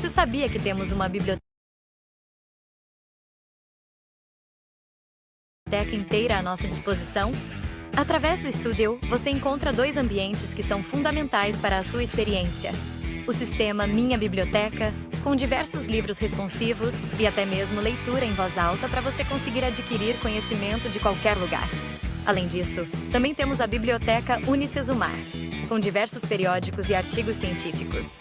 Você sabia que temos uma biblioteca inteira à nossa disposição? Através do Studio, você encontra 2 ambientes que são fundamentais para a sua experiência. O sistema Minha Biblioteca, com diversos livros responsivos e até mesmo leitura em voz alta para você conseguir adquirir conhecimento de qualquer lugar. Além disso, também temos a Biblioteca Unicesumar, com diversos periódicos e artigos científicos.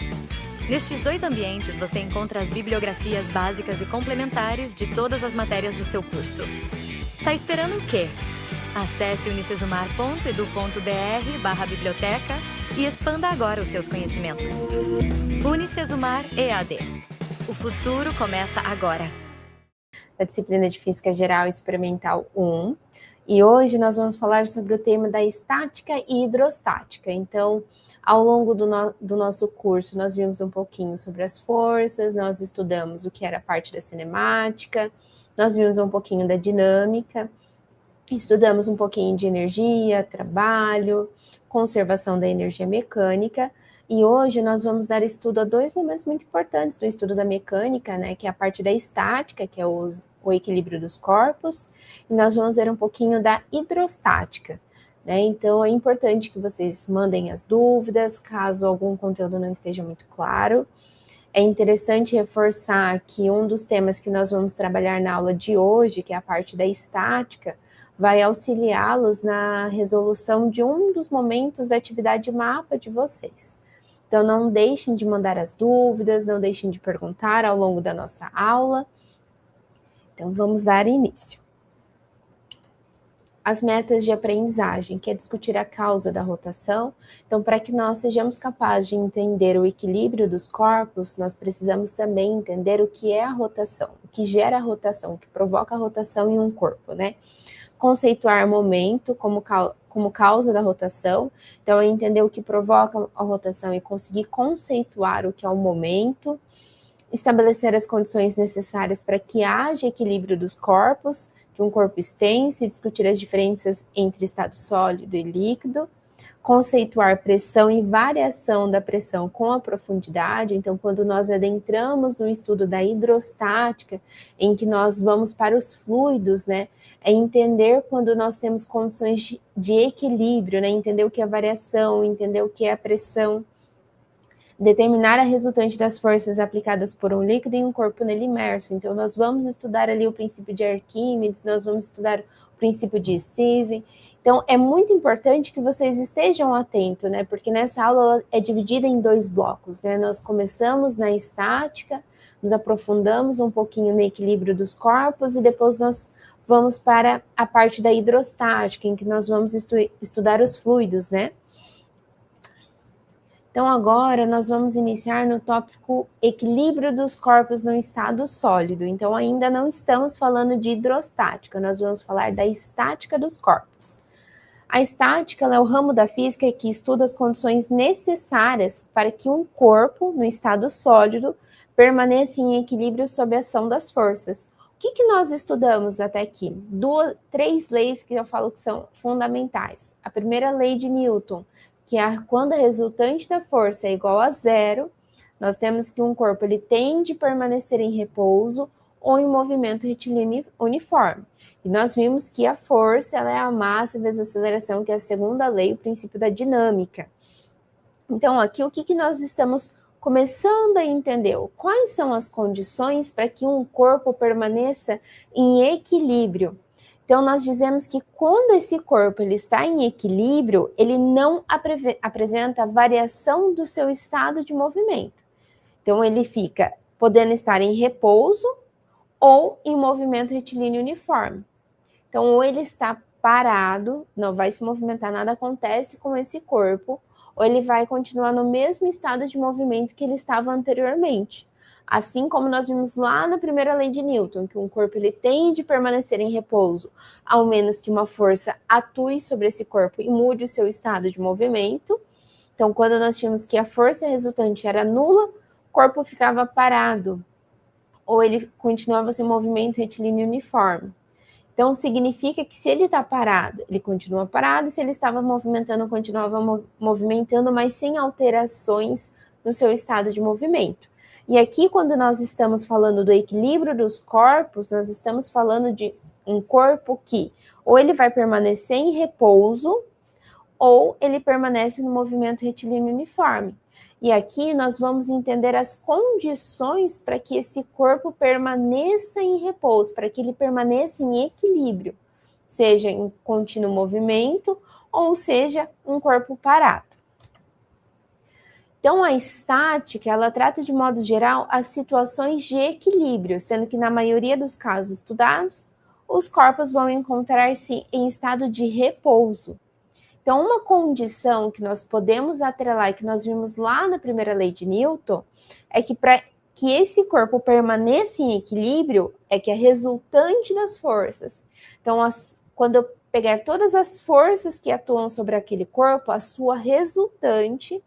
Nestes 2 ambientes, você encontra as bibliografias básicas e complementares de todas as matérias do seu curso. Tá esperando o quê? Acesse unicesumar.edu.br/biblioteca e expanda agora os seus conhecimentos. Unicesumar EAD. O futuro começa agora. Da disciplina de Física Geral Experimental 1. E hoje nós vamos falar sobre o tema da estática e hidrostática. Então, ao longo do nosso curso, nós vimos um pouquinho sobre as forças, nós estudamos o que era a parte da cinemática, nós vimos um pouquinho da dinâmica, estudamos um pouquinho de energia, trabalho, conservação da energia mecânica, e hoje nós vamos dar estudo a 2 momentos muito importantes do estudo da mecânica, né, que é a parte da estática, que é o equilíbrio dos corpos, e nós vamos ver um pouquinho da hidrostática, né? Então é importante que vocês mandem as dúvidas, caso algum conteúdo não esteja muito claro. É interessante reforçar que um dos temas que nós vamos trabalhar na aula de hoje, que é a parte da estática, vai auxiliá-los na resolução de um dos momentos da atividade mapa de vocês. Então, não deixem de mandar as dúvidas, não deixem de perguntar ao longo da nossa aula. Então, vamos dar início. As metas de aprendizagem, que é discutir a causa da rotação. Então, para que nós sejamos capazes de entender o equilíbrio dos corpos, nós precisamos também entender o que é a rotação, o que gera a rotação, o que provoca a rotação em um corpo, né? Conceituar momento como causa da rotação, então é entender o que provoca a rotação e conseguir conceituar o que é o momento, estabelecer as condições necessárias para que haja equilíbrio dos corpos, de um corpo extenso, e discutir as diferenças entre estado sólido e líquido, conceituar pressão e variação da pressão com a profundidade. Então, quando nós adentramos no estudo da hidrostática, em que nós vamos para os fluidos, né, é entender quando nós temos condições de equilíbrio, né, entender o que é variação, entender o que é a pressão, determinar a resultante das forças aplicadas por um líquido em um corpo nele imerso. Então, nós vamos estudar ali o princípio de Arquímedes, nós vamos estudar o princípio de Stevens. Então, é muito importante que vocês estejam atentos, né? Porque nessa aula ela é dividida em 2 blocos, né? Nós começamos na estática, nos aprofundamos um pouquinho no equilíbrio dos corpos e depois nós vamos para a parte da hidrostática, em que nós vamos estudar os fluidos, né? Então, agora nós vamos iniciar no tópico equilíbrio dos corpos no estado sólido. Então, ainda não estamos falando de hidrostática, nós vamos falar da estática dos corpos. A estática é o ramo da física que estuda as condições necessárias para que um corpo, no estado sólido, permaneça em equilíbrio sob a ação das forças. O que nós estudamos até aqui? 3 leis que eu falo que são fundamentais. A primeira lei de Newton, que é quando a resultante da força é igual a 0, nós temos que um corpo ele tende a permanecer em repouso ou em movimento retilíneo uniforme. E nós vimos que a força ela é a massa vezes a aceleração, que é a segunda lei, o princípio da dinâmica. Então, aqui o que nós estamos começando a entender? Quais são as condições para que um corpo permaneça em equilíbrio? Então, nós dizemos que quando esse corpo ele está em equilíbrio, ele não apresenta variação do seu estado de movimento. Então, ele fica podendo estar em repouso ou em movimento retilíneo uniforme. Então, ou ele está parado, não vai se movimentar, nada acontece com esse corpo, ou ele vai continuar no mesmo estado de movimento que ele estava anteriormente. Assim como nós vimos lá na primeira lei de Newton, que um corpo ele tende a permanecer em repouso, ao menos que uma força atue sobre esse corpo e mude o seu estado de movimento. Então, quando nós tínhamos que a força resultante era nula, o corpo ficava parado, ou ele continuava sem movimento retilíneo uniforme. Então, significa que se ele está parado, ele continua parado, e se ele estava movimentando, continuava movimentando, mas sem alterações no seu estado de movimento. E aqui, quando nós estamos falando do equilíbrio dos corpos, nós estamos falando de um corpo que ou ele vai permanecer em repouso, ou ele permanece no movimento retilíneo uniforme. E aqui nós vamos entender as condições para que esse corpo permaneça em repouso, para que ele permaneça em equilíbrio, seja em contínuo movimento ou seja um corpo parado. Então, a estática, ela trata de modo geral as situações de equilíbrio, sendo que na maioria dos casos estudados, os corpos vão encontrar-se em estado de repouso. Então, uma condição que nós podemos atrelar e que nós vimos lá na primeira lei de Newton é que para que esse corpo permaneça em equilíbrio é que a resultante das forças. Então, quando eu pegar todas as forças que atuam sobre aquele corpo, a sua resultante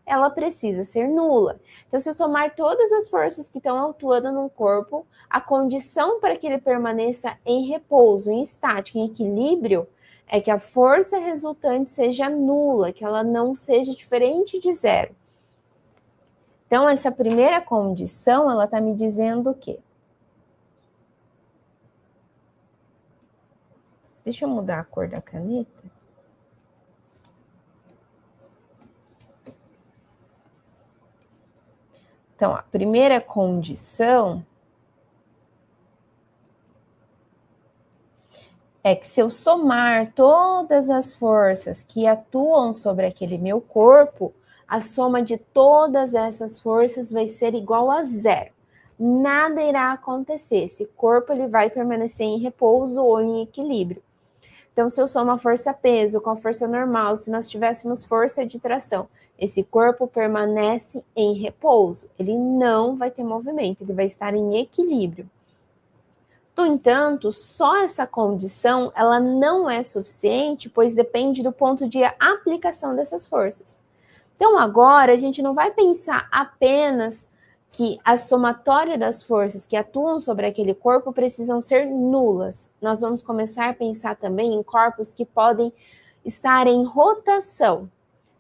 ela precisa ser nula. Então, se eu somar todas as forças que estão atuando no corpo, a condição para que ele permaneça em repouso, em estática, em equilíbrio, é que a força resultante seja nula, que ela não seja diferente de zero. Então, essa primeira condição, ela está me dizendo o quê? Deixa eu mudar a cor da caneta. Então, a primeira condição é que se eu somar todas as forças que atuam sobre aquele meu corpo, a soma de todas essas forças vai ser igual a zero. Nada irá acontecer. Esse corpo ele vai permanecer em repouso ou em equilíbrio. Então, se eu somo a força-peso com a força normal, se nós tivéssemos força de tração, esse corpo permanece em repouso. Ele não vai ter movimento, ele vai estar em equilíbrio. No entanto, só essa condição, ela não é suficiente, pois depende do ponto de aplicação dessas forças. Então, agora, a gente não vai pensar apenas que a somatória das forças que atuam sobre aquele corpo precisam ser nulas. Nós vamos começar a pensar também em corpos que podem estar em rotação.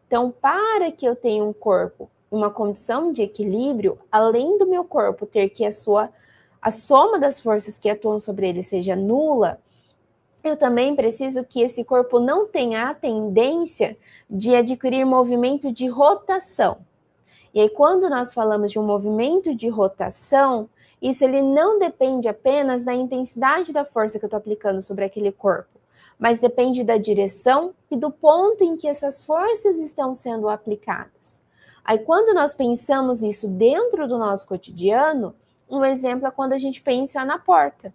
Então, para que eu tenha um corpo em uma condição de equilíbrio, além do meu corpo ter que a soma das forças que atuam sobre ele seja nula, eu também preciso que esse corpo não tenha a tendência de adquirir movimento de rotação. E aí, quando nós falamos de um movimento de rotação, isso ele não depende apenas da intensidade da força que eu estou aplicando sobre aquele corpo, mas depende da direção e do ponto em que essas forças estão sendo aplicadas. Aí, quando nós pensamos isso dentro do nosso cotidiano, um exemplo é quando a gente pensa na porta.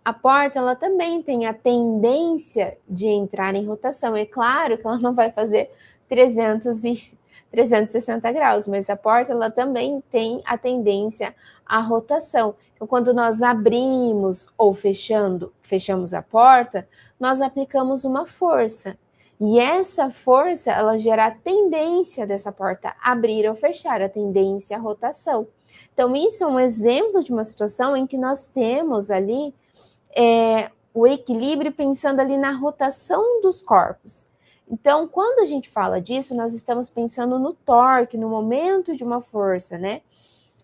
A porta, ela também tem a tendência de entrar em rotação. É claro que ela não vai fazer 360 graus, mas a porta ela também tem a tendência à rotação. Então, quando nós abrimos ou fechamos a porta, nós aplicamos uma força. E essa força, ela gera a tendência dessa porta abrir ou fechar, a tendência à rotação. Então, isso é um exemplo de uma situação em que nós temos ali o equilíbrio pensando ali na rotação dos corpos. Então, quando a gente fala disso, nós estamos pensando no torque, no momento de uma força, né?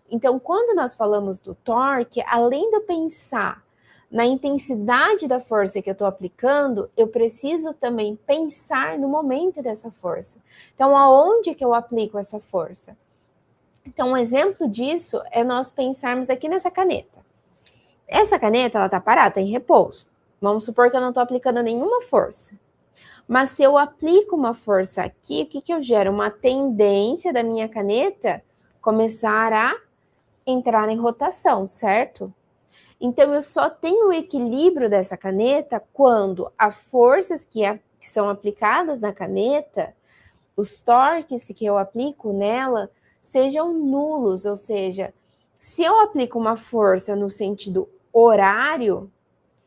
Então, quando nós falamos do torque, além de eu pensar na intensidade da força que eu estou aplicando, eu preciso também pensar no momento dessa força. Então, aonde que eu aplico essa força? Então, um exemplo disso é nós pensarmos aqui nessa caneta. Essa caneta, ela está parada, está em repouso. Vamos supor que eu não estou aplicando nenhuma força. Mas se eu aplico uma força aqui, o que eu gero? Uma tendência da minha caneta começar a entrar em rotação, certo? Então, eu só tenho o equilíbrio dessa caneta quando as forças que são aplicadas na caneta, os torques que eu aplico nela, sejam nulos. Ou seja, se eu aplico uma força no sentido horário,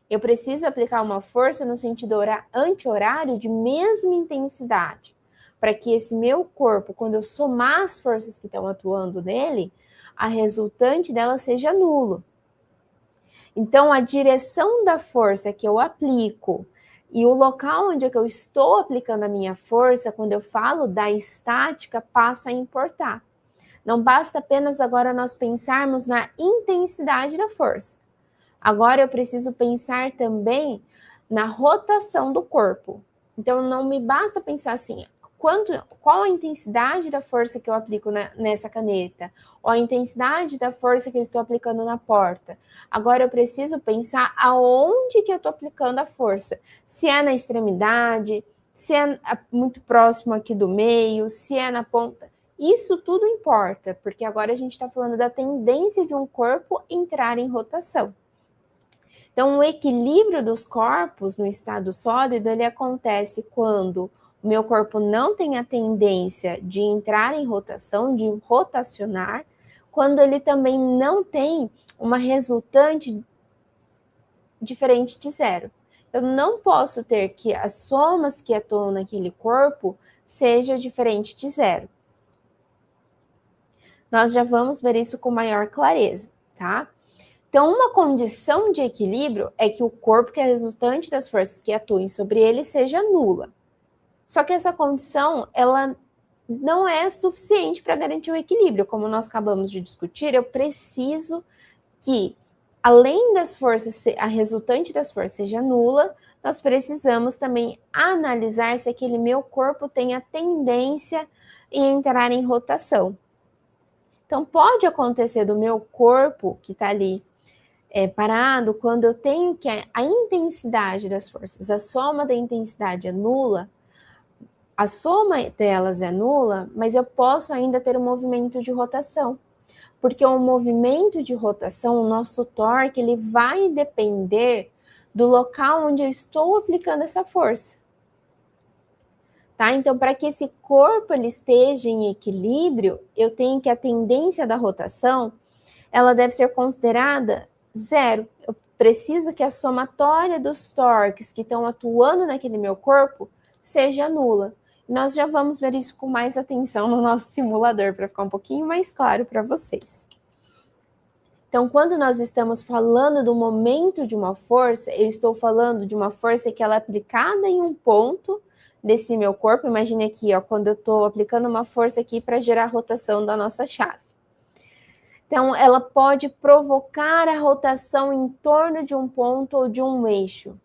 eu preciso aplicar uma força no sentido anti-horário de mesma intensidade, para que esse meu corpo, quando eu somar as forças que estão atuando nele, a resultante dela seja nulo. Então, a direção da força que eu aplico e o local onde eu estou aplicando a minha força, quando eu falo da estática, passa a importar. Não basta apenas agora nós pensarmos na intensidade da força. Agora eu preciso pensar também na rotação do corpo. Então não me basta pensar assim, qual a intensidade da força que eu aplico nessa caneta? Ou a intensidade da força que eu estou aplicando na porta? Agora eu preciso pensar aonde que eu estou aplicando a força. Se é na extremidade, se é muito próximo aqui do meio, se é na ponta. Isso tudo importa, porque agora a gente está falando da tendência de um corpo entrar em rotação. Então, o equilíbrio dos corpos no estado sólido, ele acontece quando o meu corpo não tem a tendência de entrar em rotação, de rotacionar, quando ele também não tem uma resultante diferente de zero. Eu não posso ter que as somas que atuam naquele corpo seja diferente de zero. Nós já vamos ver isso com maior clareza, tá? Então, uma condição de equilíbrio é que o corpo que é resultante das forças que atuem sobre ele seja nula. Só que essa condição, ela não é suficiente para garantir o equilíbrio. Como nós acabamos de discutir, eu preciso que, além das forças, a resultante das forças seja nula, nós precisamos também analisar se aquele meu corpo tem a tendência em entrar em rotação. Então, pode acontecer do meu corpo, que está ali parado, quando eu tenho que a intensidade das forças, a soma da intensidade é nula, a soma delas é nula, mas eu posso ainda ter um movimento de rotação. Porque o movimento de rotação, o nosso torque, ele vai depender do local onde eu estou aplicando essa força. Tá? Então, para que esse corpo ele esteja em equilíbrio, eu tenho que a tendência da rotação, ela deve ser considerada zero. Eu preciso que a somatória dos torques que estão atuando naquele meu corpo seja nula. Nós já vamos ver isso com mais atenção no nosso simulador, para ficar um pouquinho mais claro para vocês. Então, quando nós estamos falando do momento de uma força, eu estou falando de uma força que ela é aplicada em um ponto desse meu corpo. Imagine aqui, ó, quando eu estou aplicando uma força aqui para gerar a rotação da nossa chave. Então, ela pode provocar a rotação em torno de um ponto ou de um eixo.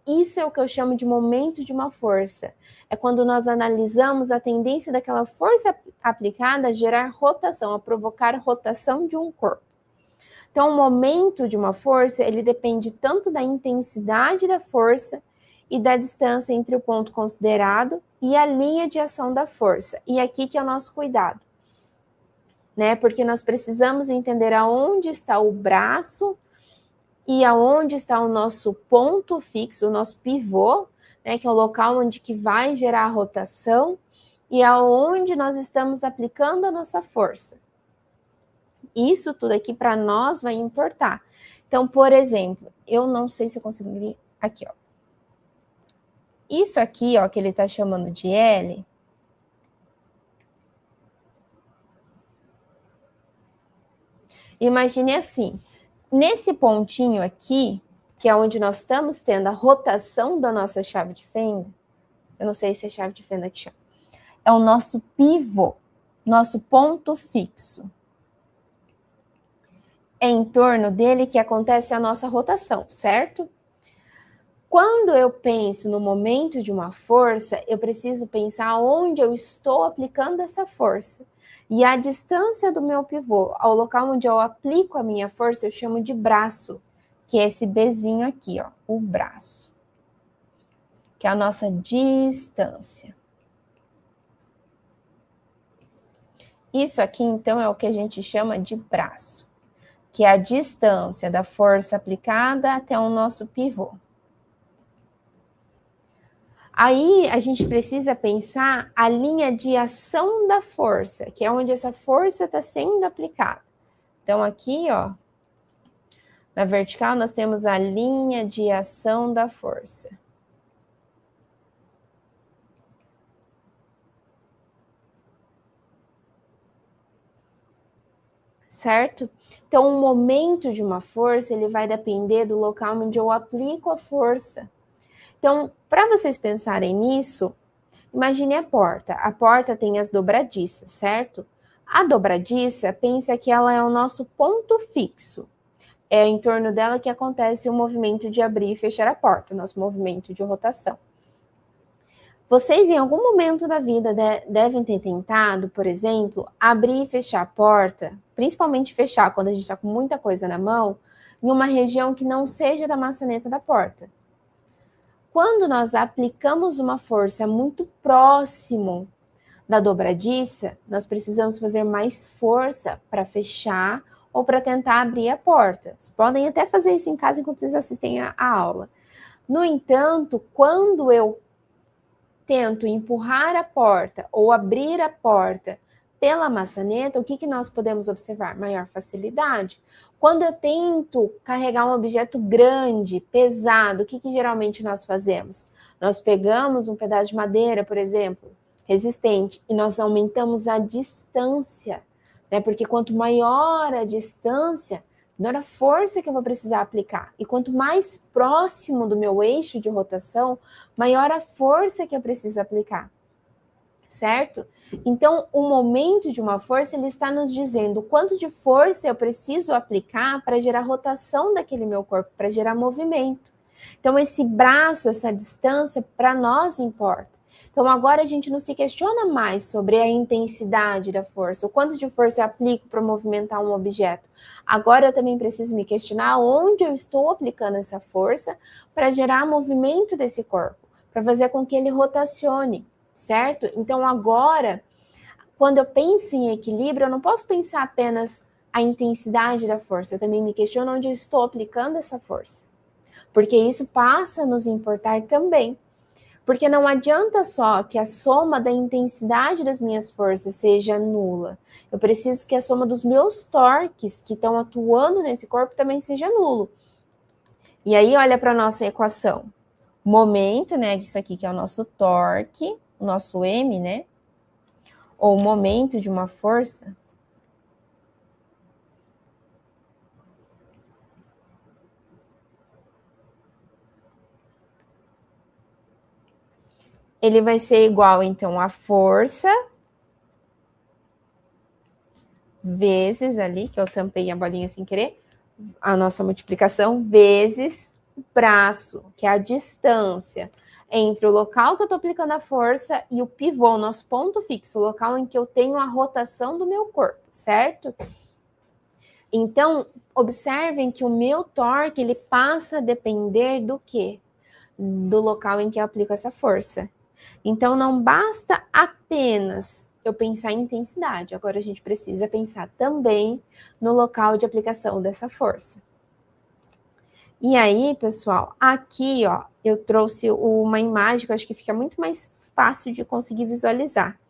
Isso é o que eu chamo de momento de uma força. É quando nós analisamos a tendência daquela força aplicada a gerar rotação, a provocar rotação de um corpo. Então, o momento de uma força, ele depende tanto da intensidade da força e da distância entre o ponto considerado e a linha de ação da força. E aqui que é o nosso cuidado, né? Porque nós precisamos entender aonde está o braço e aonde está o nosso ponto fixo, o nosso pivô, né, que é o local onde que vai gerar a rotação, e aonde nós estamos aplicando a nossa força. Isso tudo aqui para nós vai importar. Então, por exemplo, eu não sei se eu consegui... Aqui, ó. Isso aqui, ó, que ele está chamando de L... Imagine assim, nesse pontinho aqui, que é onde nós estamos tendo a rotação da nossa chave de fenda, eu não sei se é chave de fenda que chama, é o nosso pivô, nosso ponto fixo. É em torno dele que acontece a nossa rotação, certo? Quando eu penso no momento de uma força, eu preciso pensar onde eu estou aplicando essa força. E a distância do meu pivô ao local onde eu aplico a minha força, eu chamo de braço, que é esse Bzinho aqui, ó, o braço, que é a nossa distância. Isso aqui, então, é o que a gente chama de braço, que é a distância da força aplicada até o nosso pivô. Aí, a gente precisa pensar a linha de ação da força, que é onde essa força está sendo aplicada. Então, aqui, ó, na vertical, nós temos a linha de ação da força. Certo? Então, o momento de uma força, ele vai depender do local onde eu aplico a força. Então, para vocês pensarem nisso, imagine a porta. A porta tem as dobradiças, certo? A dobradiça, pensa que ela é o nosso ponto fixo. É em torno dela que acontece o movimento de abrir e fechar a porta, o nosso movimento de rotação. Vocês, em algum momento da vida, devem ter tentado, por exemplo, abrir e fechar a porta, principalmente fechar quando a gente está com muita coisa na mão, em uma região que não seja da maçaneta da porta. Quando nós aplicamos uma força muito próximo da dobradiça, nós precisamos fazer mais força para fechar ou para tentar abrir a porta. Vocês podem até fazer isso em casa enquanto vocês assistem a aula. No entanto, quando eu tento empurrar a porta ou abrir a porta pela maçaneta, o que nós podemos observar? Maior facilidade. Quando eu tento carregar um objeto grande, pesado, o que geralmente nós fazemos? Nós pegamos um pedaço de madeira, por exemplo, resistente, e nós aumentamos a distância, né? Porque quanto maior a distância, menor a força que eu vou precisar aplicar. E quanto mais próximo do meu eixo de rotação, maior a força que eu preciso aplicar. Certo? Então, o momento de uma força, ele está nos dizendo quanto de força eu preciso aplicar para gerar rotação daquele meu corpo, para gerar movimento. Então, esse braço, essa distância, para nós importa. Então, agora a gente não se questiona mais sobre a intensidade da força, o quanto de força eu aplico para movimentar um objeto. Agora eu também preciso me questionar onde eu estou aplicando essa força para gerar movimento desse corpo, para fazer com que ele rotacione, certo? Então, agora, quando eu penso em equilíbrio, eu não posso pensar apenas a intensidade da força, eu também me questiono onde eu estou aplicando essa força, porque isso passa a nos importar também. Porque não adianta só que a soma da intensidade das minhas forças seja nula. Eu preciso que a soma dos meus torques que estão atuando nesse corpo também seja nulo. E aí, olha para a nossa equação. Momento, né? Isso aqui que é o nosso torque, o nosso M, né? Ou momento de uma força. Ele vai ser igual, então, a força vezes ali, que eu tampei a bolinha sem querer, a nossa multiplicação, vezes o braço, que é a distância entre o local que eu estou aplicando a força e o pivô, o nosso ponto fixo, o local em que eu tenho a rotação do meu corpo, certo? Então, observem que o meu torque, ele passa a depender do quê? Do local em que eu aplico essa força. Então, não basta apenas eu pensar em intensidade, agora a gente precisa pensar também no local de aplicação dessa força. E aí, pessoal, aqui, ó, eu trouxe uma imagem que eu acho que fica muito mais fácil de conseguir visualizar.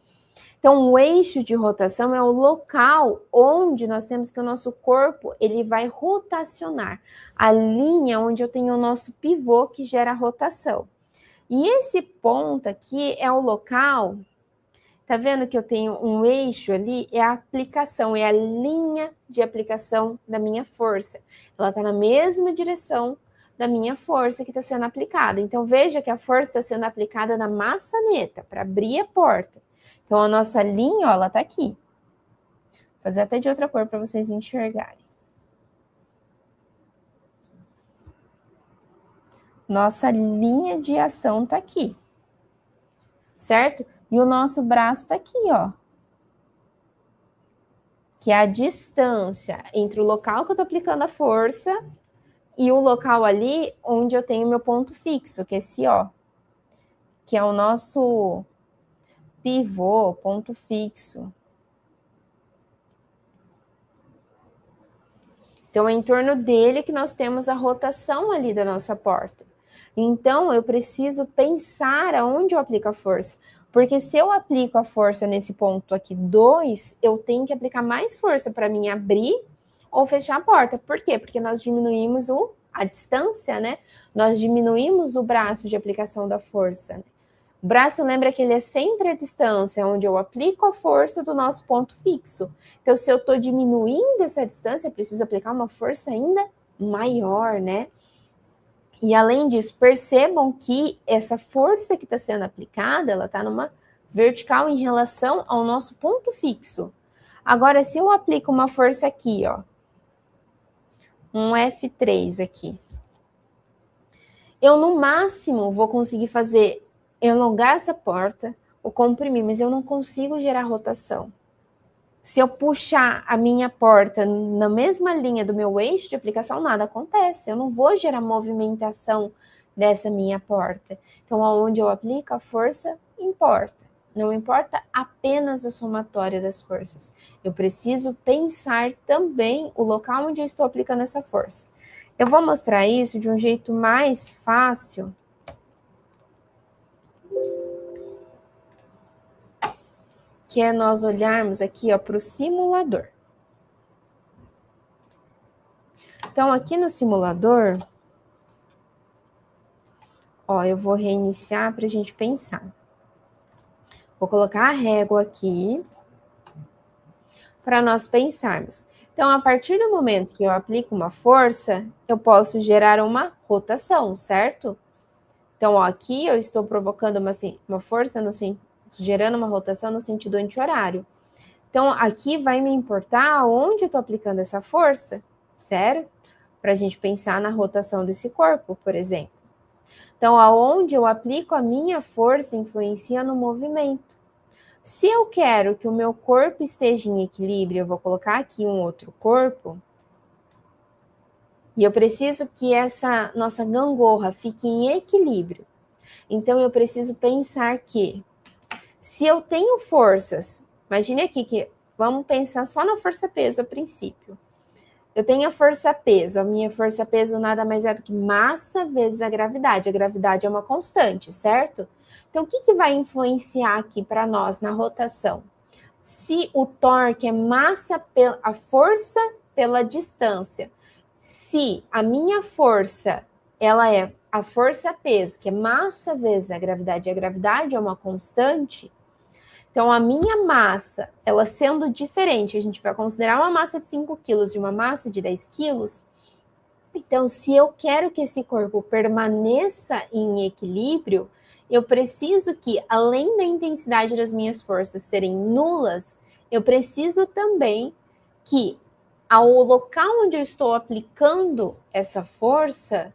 Então, o eixo de rotação é o local onde nós temos que o nosso corpo, ele vai rotacionar. A linha onde eu tenho o nosso pivô que gera rotação. E esse ponto aqui é o local, tá vendo que eu tenho um eixo ali? É a aplicação, é a linha de aplicação da minha força. Ela tá na mesma direção da minha força que está sendo aplicada. Então, veja que a força está sendo aplicada na maçaneta, para abrir a porta. Então, a nossa linha, ó, ela tá aqui. Vou fazer até de outra cor para vocês enxergarem. Nossa linha de ação tá aqui, certo? E o nosso braço tá aqui, ó. Que é a distância entre o local que eu tô aplicando a força e o local ali onde eu tenho meu ponto fixo, que é esse, ó. Que é o nosso pivô, ponto fixo. Então, é em torno dele que nós temos a rotação ali da nossa porta. Então, eu preciso pensar aonde eu aplico a força. Porque se eu aplico a força nesse ponto aqui 2, eu tenho que aplicar mais força para mim abrir ou fechar a porta. Por quê? Porque nós diminuímos a distância, né? Nós diminuímos o braço de aplicação da força. O braço, lembra que ele é sempre a distância onde eu aplico a força do nosso ponto fixo. Então, se eu estou diminuindo essa distância, eu preciso aplicar uma força ainda maior, né? E além disso, percebam que essa força que está sendo aplicada, ela está numa vertical em relação ao nosso ponto fixo. Agora, se eu aplico uma força aqui, ó, um F3 aqui, eu no máximo vou conseguir fazer elongar essa porta ou comprimir, mas eu não consigo gerar rotação. Se eu puxar a minha porta na mesma linha do meu eixo de aplicação, nada acontece. Eu não vou gerar movimentação dessa minha porta. Então, aonde eu aplico a força, importa. Não importa apenas a somatória das forças. Eu preciso pensar também o local onde eu estou aplicando essa força. Eu vou mostrar isso de um jeito mais fácil. Que é nós olharmos aqui para o simulador. Então, aqui no simulador, ó, eu vou reiniciar para a gente pensar. Vou colocar a régua aqui para nós pensarmos. Então, a partir do momento que eu aplico uma força, eu posso gerar uma rotação, certo? Então, ó, aqui eu estou provocando uma força, gerando uma rotação no sentido anti-horário. Então, aqui vai me importar onde eu estou aplicando essa força, certo? Para a gente pensar na rotação desse corpo, por exemplo. Então, aonde eu aplico a minha força influencia no movimento. Se eu quero que o meu corpo esteja em equilíbrio, eu vou colocar aqui um outro corpo. E eu preciso que essa nossa gangorra fique em equilíbrio. Então, eu preciso pensar que, se eu tenho forças, imagine aqui que vamos pensar só na força-peso a princípio. Eu tenho a força-peso, a minha força-peso nada mais é do que massa vezes a gravidade. A gravidade é uma constante, certo? Então, o que vai influenciar aqui para nós na rotação? Se o torque é a força pela distância. Se a minha força, ela é a força-peso, que é massa vezes a gravidade é uma constante, então a minha massa, ela sendo diferente, a gente vai considerar uma massa de 5 quilos e uma massa de 10 quilos, então se eu quero que esse corpo permaneça em equilíbrio, eu preciso que, além da intensidade das minhas forças serem nulas, eu preciso também que ao local onde eu estou aplicando essa força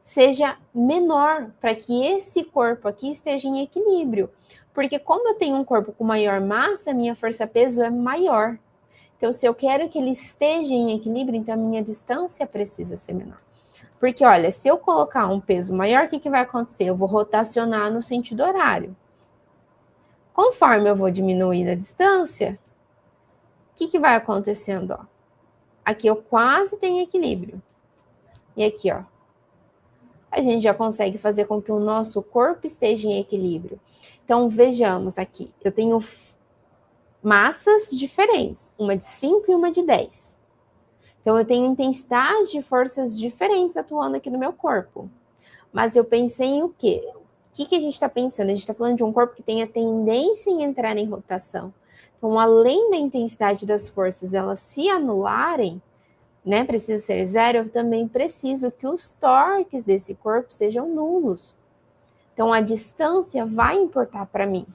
seja menor, para que esse corpo aqui esteja em equilíbrio. Porque como eu tenho um corpo com maior massa, minha força-peso é maior. Então, se eu quero que ele esteja em equilíbrio, então a minha distância precisa ser menor. Porque, olha, se eu colocar um peso maior, o que vai acontecer? Eu vou rotacionar no sentido horário. Conforme eu vou diminuindo a distância, o que vai acontecendo? Ó? Aqui eu quase tenho equilíbrio. E aqui, ó, a gente já consegue fazer com que o nosso corpo esteja em equilíbrio. Então, vejamos aqui. Eu tenho massas diferentes, uma de 5 e uma de 10. Então, eu tenho intensidade de forças diferentes atuando aqui no meu corpo. Mas eu pensei em o quê? O que a gente está pensando? A gente está falando de um corpo que tem a tendência em entrar em rotação. Então, além da intensidade das forças elas se anularem, né, precisa ser zero, eu também preciso que os torques desse corpo sejam nulos. Então, a distância vai importar para mim.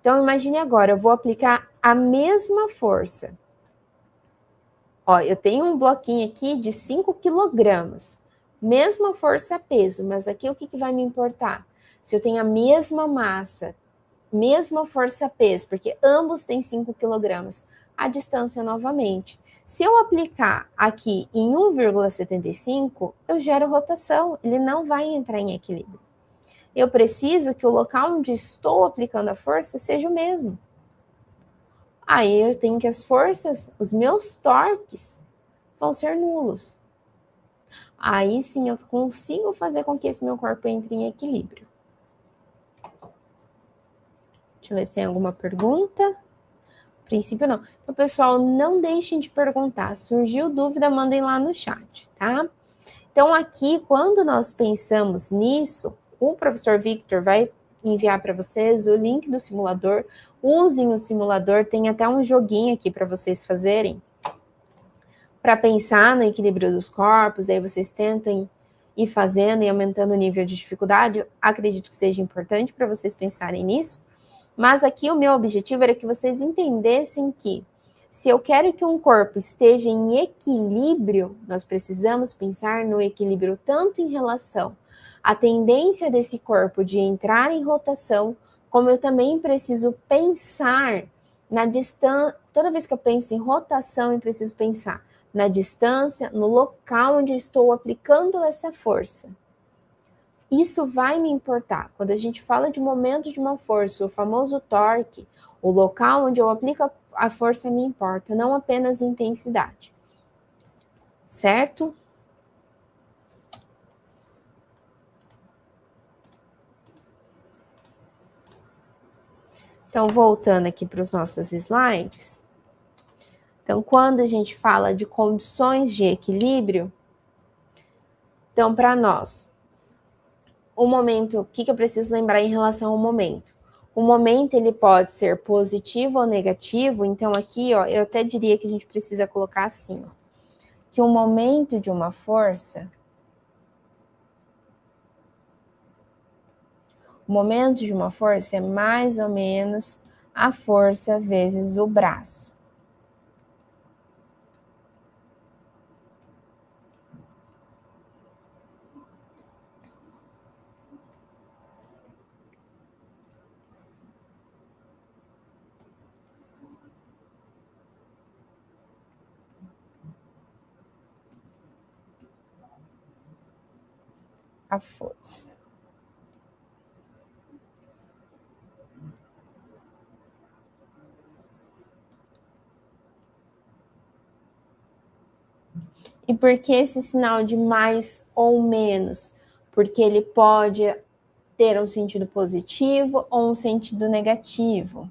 Então, imagine agora, eu vou aplicar a mesma força. Ó, eu tenho um bloquinho aqui de 5 quilogramas. Mesma força peso, mas aqui o que vai me importar? Se eu tenho a mesma massa, mesma força peso, porque ambos têm 5 quilogramas, a distância novamente. Se eu aplicar aqui em 1,75, eu gero rotação, ele não vai entrar em equilíbrio. Eu preciso que o local onde estou aplicando a força seja o mesmo. Aí eu tenho que as forças, os meus torques, vão ser nulos. Aí sim eu consigo fazer com que esse meu corpo entre em equilíbrio. Deixa eu ver se tem alguma pergunta. A princípio não. Então, pessoal, não deixem de perguntar. Surgiu dúvida, mandem lá no chat, tá? Então, aqui, quando nós pensamos nisso, o professor Victor vai enviar para vocês o link do simulador. Usem o simulador, tem até um joguinho aqui para vocês fazerem, para pensar no equilíbrio dos corpos, aí vocês tentem ir fazendo e aumentando o nível de dificuldade. Acredito que seja importante para vocês pensarem nisso. Mas aqui o meu objetivo era que vocês entendessem que, Se eu quero que um corpo esteja em equilíbrio, nós precisamos pensar no equilíbrio tanto em relação à tendência desse corpo de entrar em rotação, como eu também preciso pensar na distância. Toda vez que eu penso em rotação, eu preciso pensar na distância, no local onde eu estou aplicando essa força. Isso vai me importar. Quando a gente fala de momento de uma força, o famoso torque, o local onde eu aplico a força me importa, não apenas intensidade. Certo? Então, voltando aqui para os nossos slides. Então, quando a gente fala de condições de equilíbrio, então, para nós, o momento, o que eu preciso lembrar em relação ao momento? O momento, ele pode ser positivo ou negativo, então aqui, ó, eu até diria que a gente precisa colocar assim, ó, que o momento de uma força, o momento de uma força é mais ou menos a força vezes o braço. A força. E por que esse sinal de mais ou menos? Porque ele pode ter um sentido positivo ou um sentido negativo.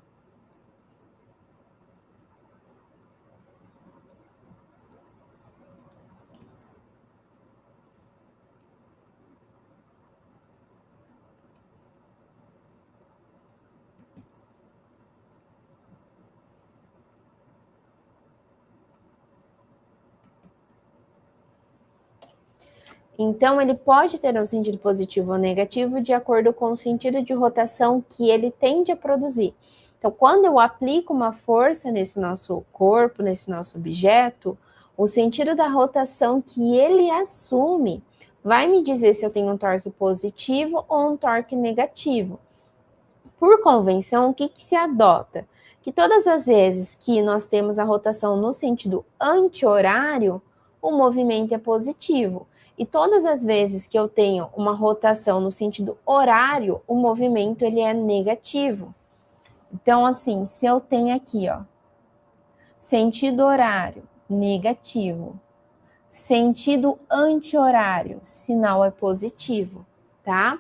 Então, ele pode ter um sentido positivo ou negativo de acordo com o sentido de rotação que ele tende a produzir. Então, quando eu aplico uma força nesse nosso corpo, nesse nosso objeto, o sentido da rotação que ele assume vai me dizer se eu tenho um torque positivo ou um torque negativo. Por convenção, o que se adota? Que todas as vezes que nós temos a rotação no sentido anti-horário, o movimento é positivo. E todas as vezes que eu tenho uma rotação no sentido horário, o movimento ele é negativo. Então, assim, se eu tenho aqui, ó, sentido horário, negativo. Sentido anti-horário, sinal é positivo, tá?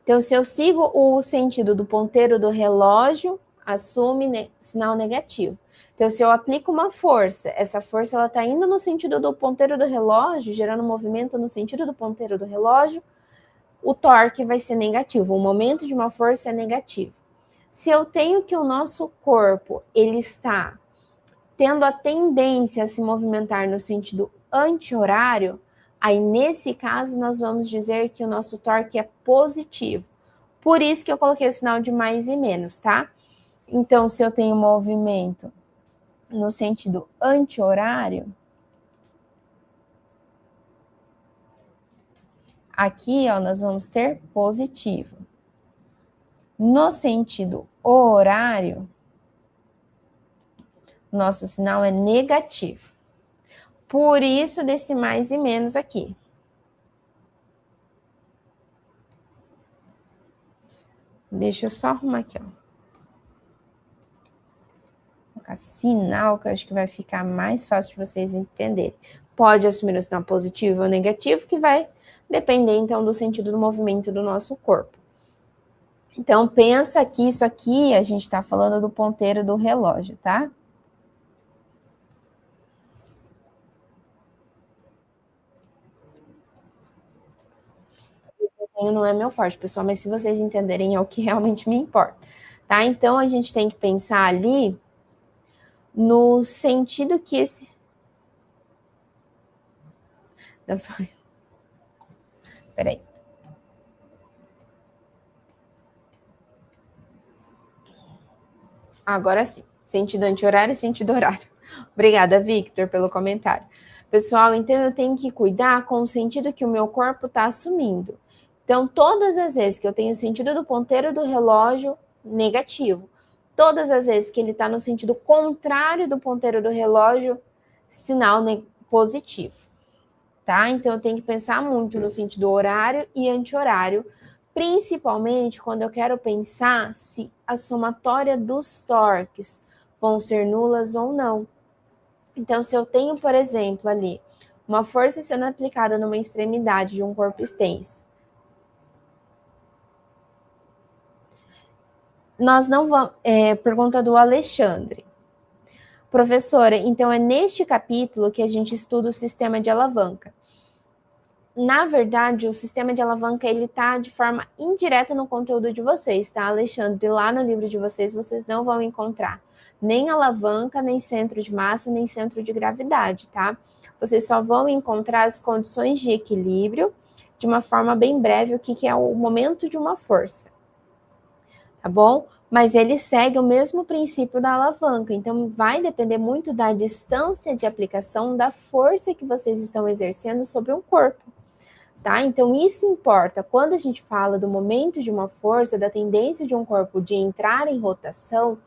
Então, se eu sigo o sentido do ponteiro do relógio, assume sinal negativo. Então, se eu aplico uma força, essa força ela está indo no sentido do ponteiro do relógio, gerando movimento no sentido do ponteiro do relógio, o torque vai ser negativo. O momento de uma força é negativo. Se eu tenho que o nosso corpo ele está tendo a tendência a se movimentar no sentido anti-horário, aí nesse caso nós vamos dizer que o nosso torque é positivo. Por isso que eu coloquei o sinal de mais e menos, tá? Então, se eu tenho movimento no sentido anti-horário, aqui, ó, nós vamos ter positivo. No sentido horário, nosso sinal é negativo. Por isso desse mais e menos aqui. Deixa eu só arrumar aqui, ó. Vou colocar sinal, que eu acho que vai ficar mais fácil de vocês entenderem. Pode assumir o sinal positivo ou negativo, que vai depender, então, do sentido do movimento do nosso corpo. Então, pensa que isso aqui, a gente está falando do ponteiro do relógio, tá? Não é meu forte, pessoal, mas se vocês entenderem é o que realmente me importa, tá? Então, a gente tem que pensar ali no sentido que esse... Peraí. Agora sim. Sentido anti-horário e sentido horário. Obrigada, Victor, pelo comentário. Pessoal, então eu tenho que cuidar com o sentido que o meu corpo está assumindo. Então, todas as vezes que eu tenho o sentido do ponteiro do relógio negativo, todas as vezes que ele está no sentido contrário do ponteiro do relógio, sinal positivo, tá? Então, eu tenho que pensar muito no sentido horário e anti-horário, principalmente quando eu quero pensar se a somatória dos torques vão ser nulas ou não. Então, se eu tenho, por exemplo, ali, uma força sendo aplicada numa extremidade de um corpo extenso, nós não vamos... pergunta do Alexandre. Professora, então é neste capítulo que a gente estuda o sistema de alavanca. Na verdade, o sistema de alavanca, ele tá de forma indireta no conteúdo de vocês, tá, Alexandre? Lá no livro de vocês não vão encontrar nem alavanca, nem centro de massa, nem centro de gravidade, tá? Vocês só vão encontrar as condições de equilíbrio de uma forma bem breve, o que é o momento de uma força, tá bom? Mas ele segue o mesmo princípio da alavanca, então vai depender muito da distância de aplicação da força que vocês estão exercendo sobre um corpo. Tá? Então, isso importa. Quando a gente fala do momento de uma força, da tendência de um corpo de entrar em rotação,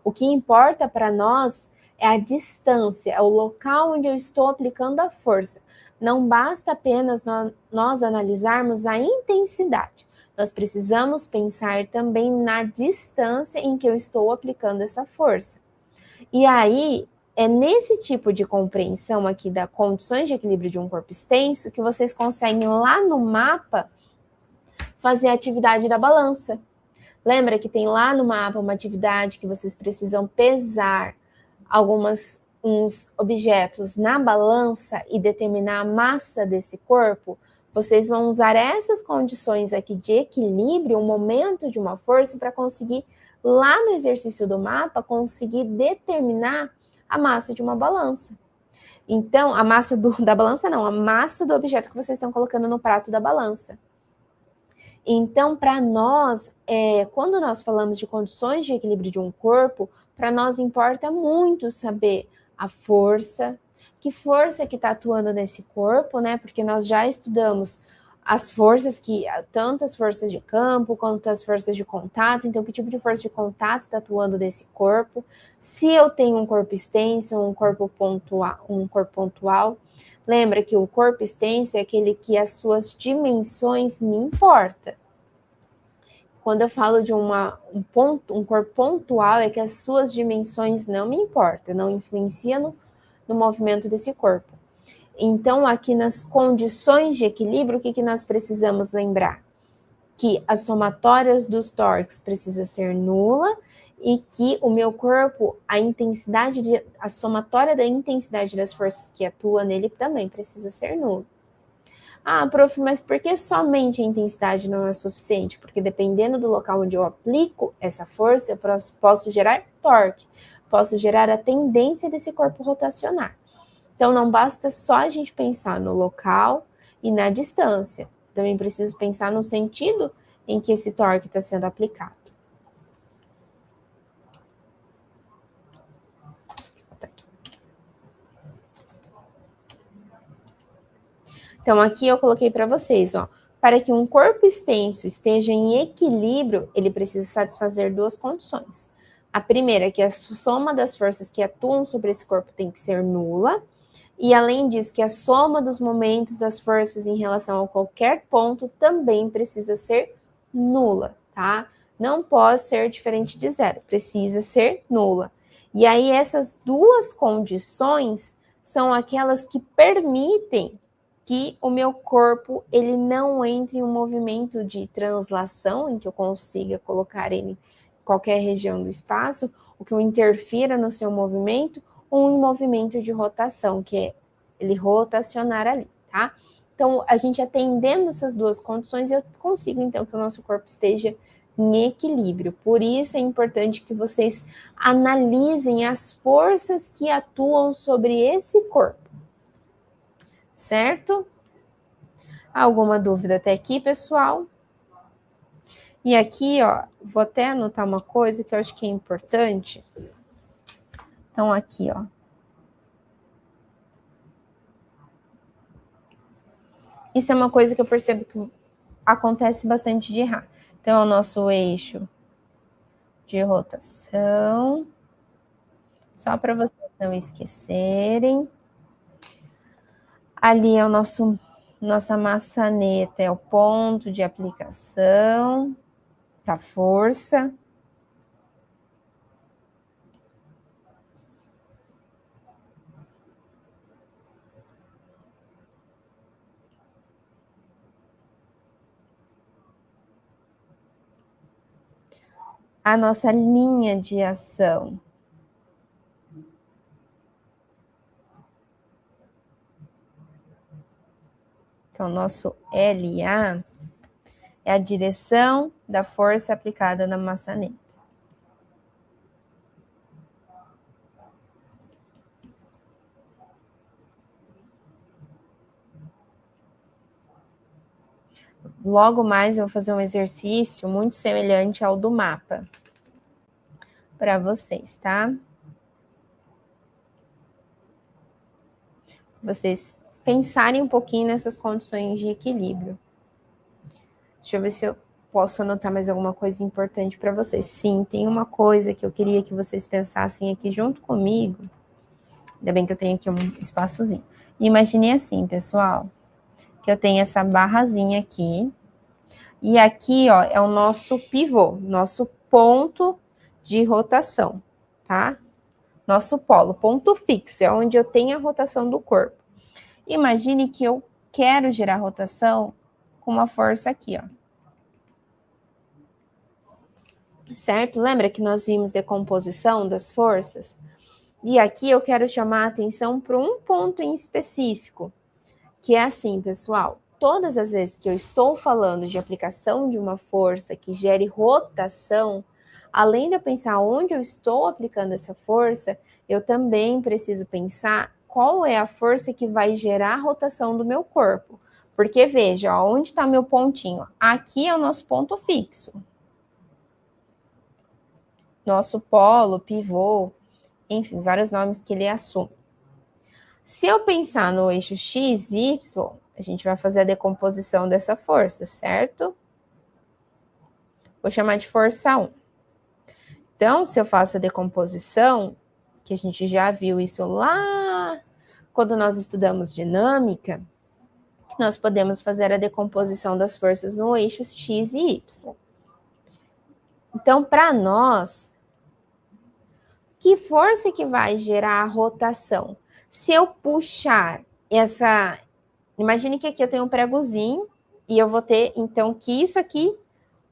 o que importa para nós é a distância, é o local onde eu estou aplicando a força. Não basta apenas nós analisarmos a intensidade. Nós precisamos pensar também na distância em que eu estou aplicando essa força. E aí, é nesse tipo de compreensão aqui das condições de equilíbrio de um corpo extenso que vocês conseguem lá no mapa fazer a atividade da balança. Lembra que tem lá no mapa uma atividade que vocês precisam pesar uns objetos na balança e determinar a massa desse corpo? Vocês vão usar essas condições aqui de equilíbrio, um momento de uma força, para conseguir, lá no exercício do mapa, conseguir determinar a massa de uma balança. Então, a massa da balança não, a massa do objeto que vocês estão colocando no prato da balança. Então, para nós, quando nós falamos de condições de equilíbrio de um corpo, para nós importa muito saber a força, que força que está atuando nesse corpo, né? Porque nós já estudamos as forças tanto as forças de campo quanto as forças de contato. Então, que tipo de força de contato está atuando nesse corpo? Se eu tenho um corpo extenso, um corpo pontual, lembra que o corpo extenso é aquele que as suas dimensões me importam. Quando eu falo de um corpo pontual, é que as suas dimensões não me importam, não influenciam no movimento desse corpo. Então, aqui nas condições de equilíbrio, o que nós precisamos lembrar? Que as somatórias dos torques precisa ser nula e que o meu corpo, a somatória da intensidade das forças que atuam nele também precisa ser nula. Ah, prof, mas por que somente a intensidade não é suficiente? Porque dependendo do local onde eu aplico essa força, eu posso gerar torque, posso gerar a tendência desse corpo rotacionar. Então, não basta só a gente pensar no local e na distância. Também preciso pensar no sentido em que esse torque está sendo aplicado. Então, aqui eu coloquei para vocês, ó. Para que um corpo extenso esteja em equilíbrio, ele precisa satisfazer duas condições. A primeira é que a soma das forças que atuam sobre esse corpo tem que ser nula. E, além disso, que a soma dos momentos das forças em relação a qualquer ponto também precisa ser nula, tá? Não pode ser diferente de zero, precisa ser nula. E aí, essas duas condições são aquelas que permitem que o meu corpo ele não entre em um movimento de translação, em que eu consiga colocar ele em qualquer região do espaço, ou que eu interfira no seu movimento, um movimento de rotação, que é ele rotacionar ali, tá? Então, a gente atendendo essas duas condições, eu consigo, então, que o nosso corpo esteja em equilíbrio. Por isso é importante que vocês analisem as forças que atuam sobre esse corpo. Certo? Alguma dúvida até aqui, pessoal? E aqui, ó, vou até anotar uma coisa que eu acho que é importante. Então, aqui, ó. Isso é uma coisa que eu percebo que acontece bastante de errar. Então, é o nosso eixo de rotação. Só para vocês não esquecerem. Ali é o nossa maçaneta, é o ponto de aplicação da força. A nossa linha de ação. Que é o nosso LA, é a direção da força aplicada na maçaneta. Logo mais eu vou fazer um exercício muito semelhante ao do mapa para vocês, tá? Vocês pensarem um pouquinho nessas condições de equilíbrio. Deixa eu ver se eu posso anotar mais alguma coisa importante para vocês. Sim, tem uma coisa que eu queria que vocês pensassem aqui junto comigo. Ainda bem que eu tenho aqui um espaçozinho. Imaginei assim, pessoal, que eu tenho essa barrazinha aqui. E aqui, ó, é o nosso pivô, nosso ponto de rotação, tá? Nosso polo, ponto fixo, é onde eu tenho a rotação do corpo. Imagine que eu quero gerar rotação com uma força aqui, ó. Certo? Lembra que nós vimos decomposição das forças? E aqui eu quero chamar a atenção para um ponto em específico, que é assim, pessoal. Todas as vezes que eu estou falando de aplicação de uma força que gere rotação, além de eu pensar onde eu estou aplicando essa força, eu também preciso pensar qual é a força que vai gerar a rotação do meu corpo. Porque veja, ó, onde está meu pontinho? Aqui é o nosso ponto fixo. Nosso polo, pivô, enfim, vários nomes que ele assume. Se eu pensar no eixo X, Y, a gente vai fazer a decomposição dessa força, certo? Vou chamar de força 1. Então, se eu faço a decomposição, que a gente já viu isso lá quando nós estudamos dinâmica, nós podemos fazer a decomposição das forças no eixo X e Y. Então, para nós, que força que vai gerar a rotação? Se eu puxar essa... Imagine que aqui eu tenho um pregozinho e eu vou ter, então, que isso aqui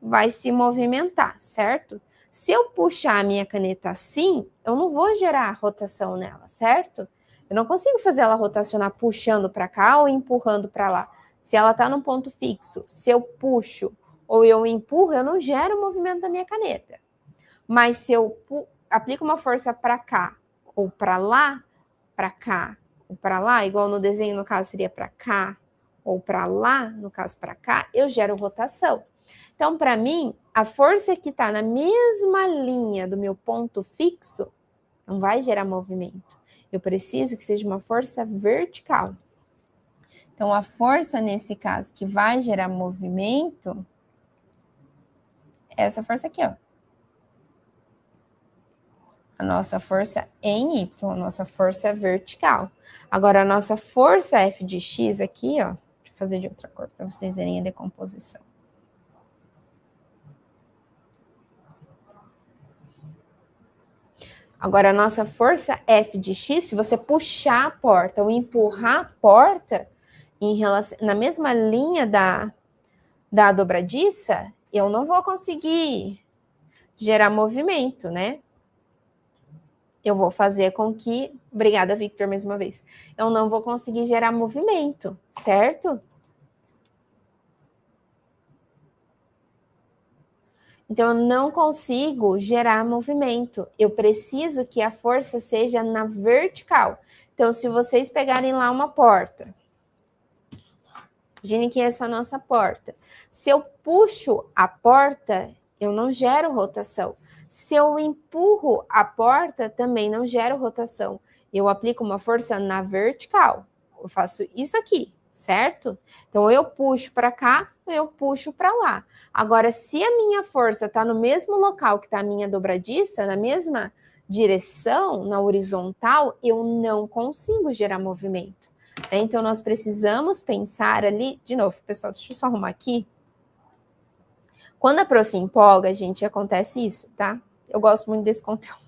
vai se movimentar, certo? Se eu puxar a minha caneta assim, eu não vou gerar rotação nela, certo? Eu não consigo fazer ela rotacionar puxando para cá ou empurrando para lá. Se ela está num ponto fixo, se eu puxo ou eu empurro, eu não gero o movimento da minha caneta. Mas se eu aplico uma força para cá ou para lá, para cá ou para lá, igual no desenho, no caso, seria para cá ou para lá, no caso, para cá, eu gero rotação. Então, para mim, a força que está na mesma linha do meu ponto fixo não vai gerar movimento. Eu preciso que seja uma força vertical. Então, a força, nesse caso, que vai gerar movimento é essa força aqui, ó. A nossa força em Y, a nossa força vertical. Agora, a nossa força F de X aqui, ó, deixa eu fazer de outra cor para vocês verem a decomposição. Agora, a nossa força F de X, se você puxar a porta ou empurrar a porta na mesma linha da dobradiça, eu não vou conseguir gerar movimento, né? Eu vou fazer com que... Obrigada, Victor, mais uma vez. Eu não vou conseguir gerar movimento, certo? Então, eu não consigo gerar movimento. Eu preciso que a força seja na vertical. Então, se vocês pegarem lá uma porta, imagine que essa é a nossa porta. Se eu puxo a porta, eu não gero rotação. Se eu empurro a porta, também não gero rotação. Eu aplico uma força na vertical. Eu faço isso aqui, certo? Então, eu puxo para cá, eu puxo para lá. Agora, se a minha força está no mesmo local que está a minha dobradiça, na mesma direção, na horizontal, eu não consigo gerar movimento. Então, nós precisamos pensar ali... De novo, pessoal, deixa eu só arrumar aqui. Quando a Pro se empolga, gente, acontece isso, tá? Eu gosto muito desse conteúdo.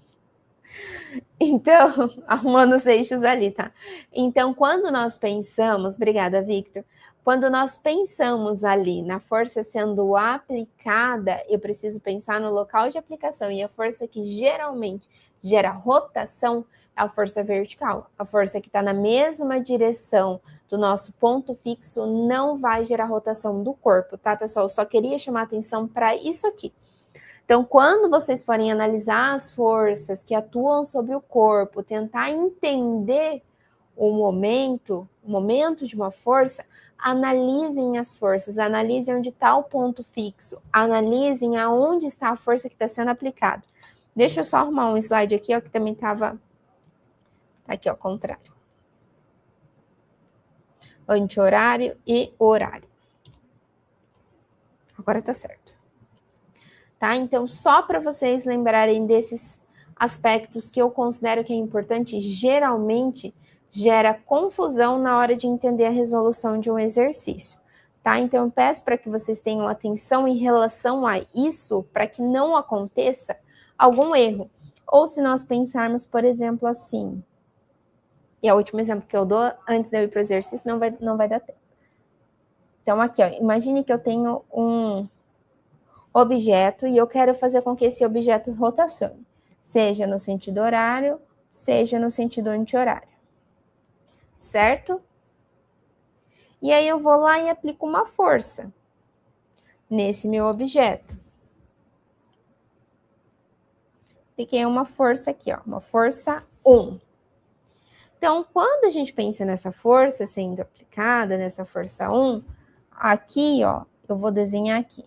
Então, arrumando os eixos ali, tá? Então, quando nós pensamos... Obrigada, Victor. Quando nós pensamos ali na força sendo aplicada, eu preciso pensar no local de aplicação. E a força que geralmente gera rotação é a força vertical. A força que está na mesma direção do nosso ponto fixo não vai gerar rotação do corpo, tá, pessoal? Eu só queria chamar atenção para isso aqui. Então, quando vocês forem analisar as forças que atuam sobre o corpo, tentar entender o momento de uma força, analisem as forças, analisem onde está o ponto fixo, analisem aonde está a força que está sendo aplicada. Deixa eu só arrumar um slide aqui, ó, que também estava... Tá aqui, ó, contrário. Anti-horário e horário. Agora tá certo. Tá? Então, só para vocês lembrarem desses aspectos que eu considero que é importante, geralmente gera confusão na hora de entender a resolução de um exercício. Tá? Então, eu peço para que vocês tenham atenção em relação a isso, para que não aconteça algum erro. Ou se nós pensarmos, por exemplo, assim, e é o último exemplo que eu dou, antes de eu ir para o exercício, não vai dar tempo. Então, aqui, ó, imagine que eu tenho um objeto e eu quero fazer com que esse objeto rotacione, seja no sentido horário, seja no sentido anti-horário. Certo? E aí eu vou lá e aplico uma força nesse meu objeto. Apliquei uma força aqui, ó, uma força 1. Então, quando a gente pensa nessa força sendo aplicada, nessa força 1, aqui, ó, eu vou desenhar aqui.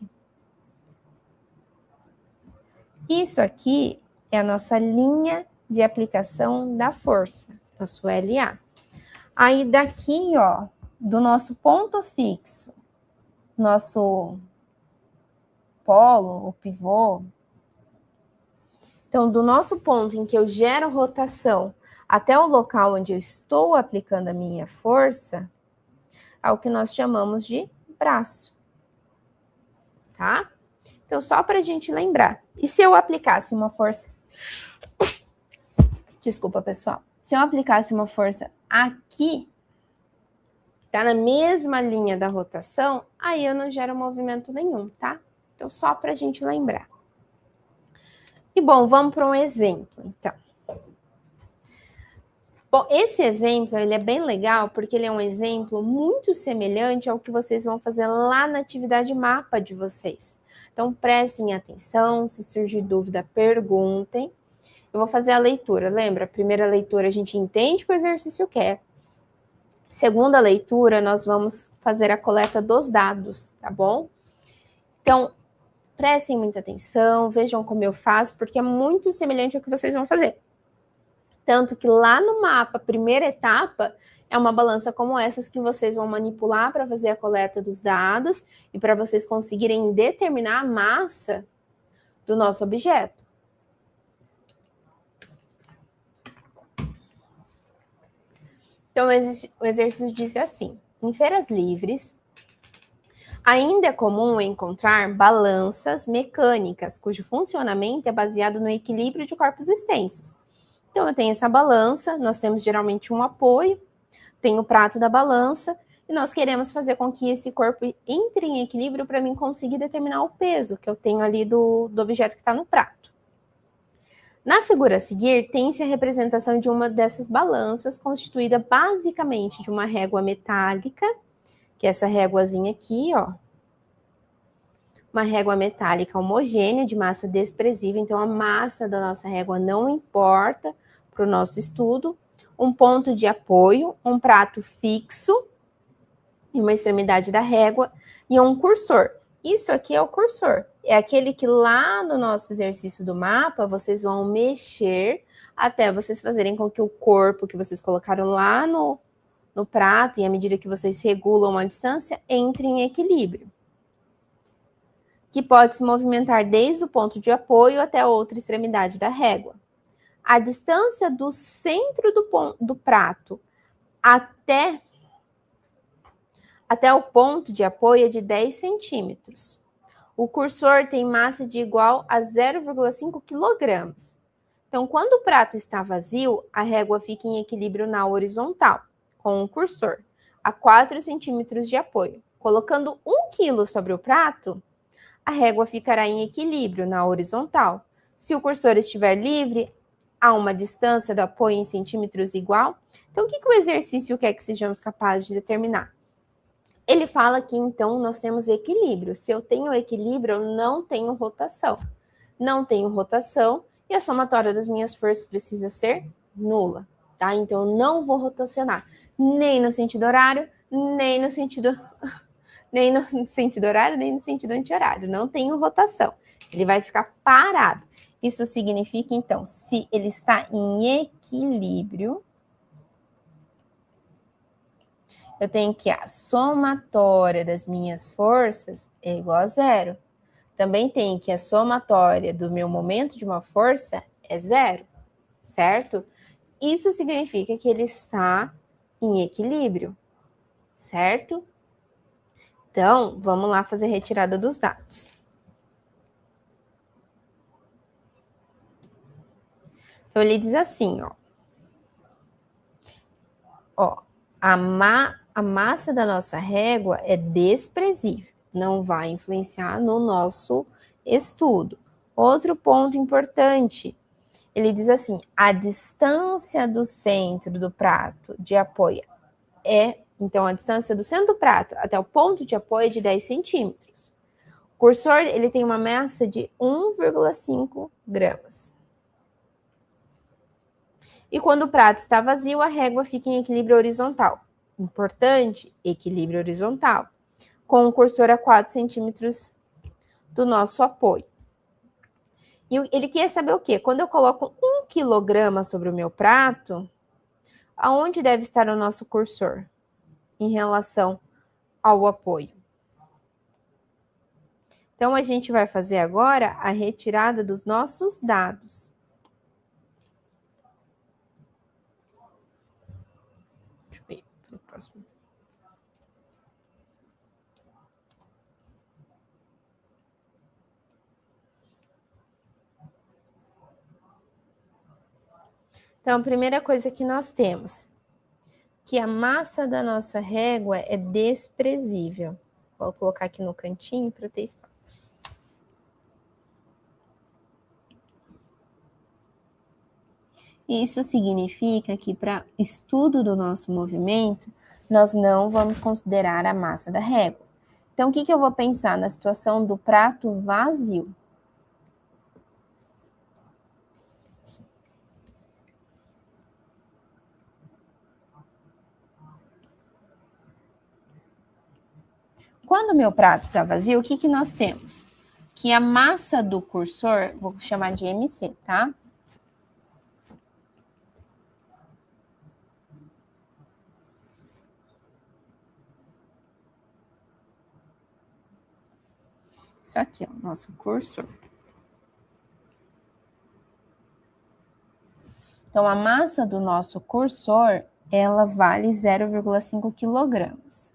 Isso aqui é a nossa linha de aplicação da força, nosso LA. Aí daqui, ó, do nosso ponto fixo, nosso polo, o pivô. Então, do nosso ponto em que eu gero rotação até o local onde eu estou aplicando a minha força, é o que nós chamamos de braço. Tá? Então, só para a gente lembrar. E se eu aplicasse uma força... Desculpa, pessoal. Se eu aplicasse uma força aqui, tá na mesma linha da rotação, aí eu não gero movimento nenhum, tá? Então, só para a gente lembrar. E, bom, vamos para um exemplo, então. Bom, esse exemplo, ele é bem legal, porque ele é um exemplo muito semelhante ao que vocês vão fazer lá na atividade mapa de vocês. Então, prestem atenção, se surgir dúvida, perguntem. Eu vou fazer a leitura, lembra? A primeira leitura a gente entende o que o exercício quer. Segunda leitura, nós vamos fazer a coleta dos dados, tá bom? Então, prestem muita atenção, vejam como eu faço, porque é muito semelhante ao que vocês vão fazer. Tanto que lá no mapa, a primeira etapa é uma balança como essas que vocês vão manipular para fazer a coleta dos dados e para vocês conseguirem determinar a massa do nosso objeto. Então, o exercício diz assim: em feiras livres, ainda é comum encontrar balanças mecânicas, cujo funcionamento é baseado no equilíbrio de corpos extensos. Então, eu tenho essa balança, nós temos geralmente um apoio, tem o prato da balança, e nós queremos fazer com que esse corpo entre em equilíbrio para mim conseguir determinar o peso que eu tenho ali do objeto que está no prato. Na figura a seguir, tem-se a representação de uma dessas balanças, constituída basicamente de uma régua metálica, que é essa réguazinha aqui, ó. Uma régua metálica homogênea, de massa desprezível, então a massa da nossa régua não importa para o nosso estudo. Um ponto de apoio, um prato fixo, em uma extremidade da régua, e um cursor. Isso aqui é o cursor. É aquele que lá no nosso exercício do mapa, vocês vão mexer até vocês fazerem com que o corpo que vocês colocaram lá no prato, e à medida que vocês regulam a distância, entre em equilíbrio. Que pode se movimentar desde o ponto de apoio até a outra extremidade da régua. A distância do centro do prato até o ponto de apoio é de 10 centímetros. O cursor tem massa de igual a 0,5 kg. Então, quando o prato está vazio, a régua fica em equilíbrio na horizontal, com o cursor, a 4 centímetros de apoio. Colocando 1 kg sobre o prato, a régua ficará em equilíbrio na horizontal. Se o cursor estiver livre, há uma distância do apoio em centímetros igual. Então, o que o exercício quer que sejamos capazes de determinar? Ele fala que, então, nós temos equilíbrio. Se eu tenho equilíbrio, eu não tenho rotação. Não tenho rotação e a somatória das minhas forças precisa ser nula, tá? Então, eu não vou rotacionar nem no sentido horário, nem no sentido horário, nem no sentido anti-horário. Não tenho rotação. Ele vai ficar parado. Isso significa, então, se ele está em equilíbrio, eu tenho que a somatória das minhas forças é igual a zero. Também tenho que a somatória do meu momento de uma força é zero, certo? Isso significa que ele está em equilíbrio, certo? Então, vamos lá fazer a retirada dos dados. Então, ele diz assim, ó, a massa da nossa régua é desprezível, não vai influenciar no nosso estudo. Outro ponto importante, ele diz assim, a distância do centro do prato de apoio então, a distância do centro do prato até o ponto de apoio é de 10 centímetros. O cursor, ele tem uma massa de 1,5 gramas. E quando o prato está vazio, a régua fica em equilíbrio horizontal. Importante, equilíbrio horizontal. Com o cursor a 4 centímetros do nosso apoio. E ele quer saber o quê? Quando eu coloco 1 quilograma sobre o meu prato, aonde deve estar o nosso cursor em relação ao apoio? Então, a gente vai fazer agora a retirada dos nossos dados. Deixa eu ver para o próximo. Então, a primeira coisa que nós temos, que a massa da nossa régua é desprezível. Vou colocar aqui no cantinho para ter espaço. Isso significa que para estudo do nosso movimento, nós não vamos considerar a massa da régua. Então, o que eu vou pensar na situação do prato vazio? Quando o meu prato está vazio, o que nós temos? Que a massa do cursor, vou chamar de MC, tá? Isso aqui, ó, nosso cursor. Então, a massa do nosso cursor, ela vale 0,5 quilogramas.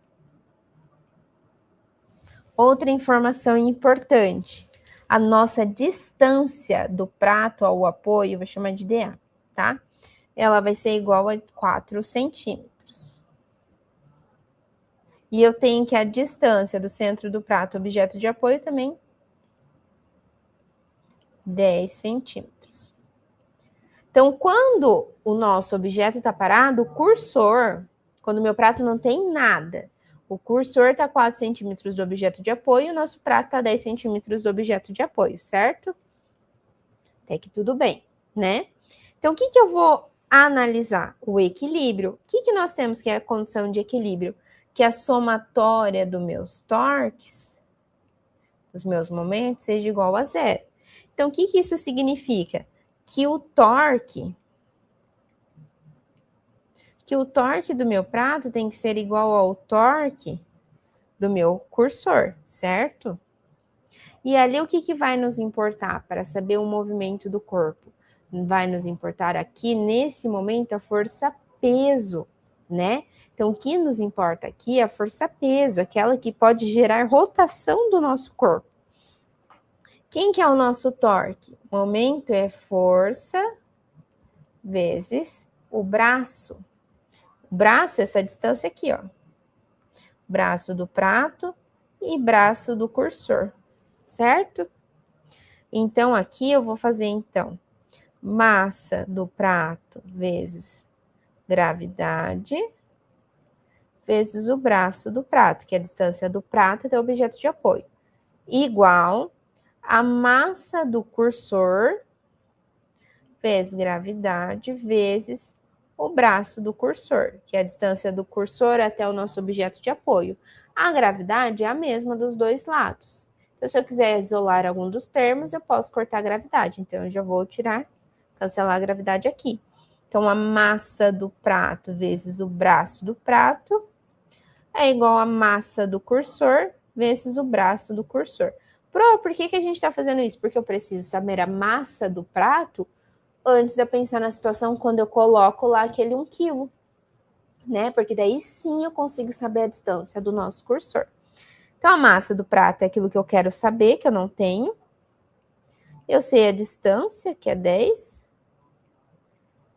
Outra informação importante, a nossa distância do prato ao apoio, vou chamar de DA, tá? Ela vai ser igual a 4 centímetros. E eu tenho que a distância do centro do prato ao objeto de apoio também 10 centímetros. Então, quando o nosso objeto está parado, o cursor, quando o meu prato não tem nada, o cursor está 4 centímetros do objeto de apoio, o nosso prato está 10 centímetros do objeto de apoio, certo? Até que tudo bem, né? Então, o que eu vou analisar? O equilíbrio. O que nós temos que é a condição de equilíbrio? Que a somatória dos meus torques os meus momentos seja igual a zero. Então, o que isso significa? Que o torque do meu prato tem que ser igual ao torque do meu cursor, certo? E ali o que vai nos importar para saber o movimento do corpo? Vai nos importar aqui, nesse momento, a força-peso, né? Então, o que nos importa aqui é a força-peso, aquela que pode gerar rotação do nosso corpo. Quem que é o nosso torque? O momento é força vezes o braço. O braço é essa distância aqui, ó. Braço do prato e braço do cursor, certo? Então, aqui eu vou fazer, então, massa do prato vezes gravidade vezes o braço do prato, que é a distância do prato até o objeto de apoio, igual a massa do cursor vezes gravidade vezes o braço do cursor, que é a distância do cursor até o nosso objeto de apoio. A gravidade é a mesma dos dois lados. Então, se eu quiser isolar algum dos termos, eu posso cortar a gravidade. Então, eu já vou cancelar a gravidade aqui. Então, a massa do prato vezes o braço do prato é igual a massa do cursor vezes o braço do cursor. Por que a gente está fazendo isso? Porque eu preciso saber a massa do prato antes de eu pensar na situação quando eu coloco lá aquele 1 quilo, né? Porque daí sim eu consigo saber a distância do nosso cursor. Então, a massa do prato é aquilo que eu quero saber, que eu não tenho. Eu sei a distância, que é 10.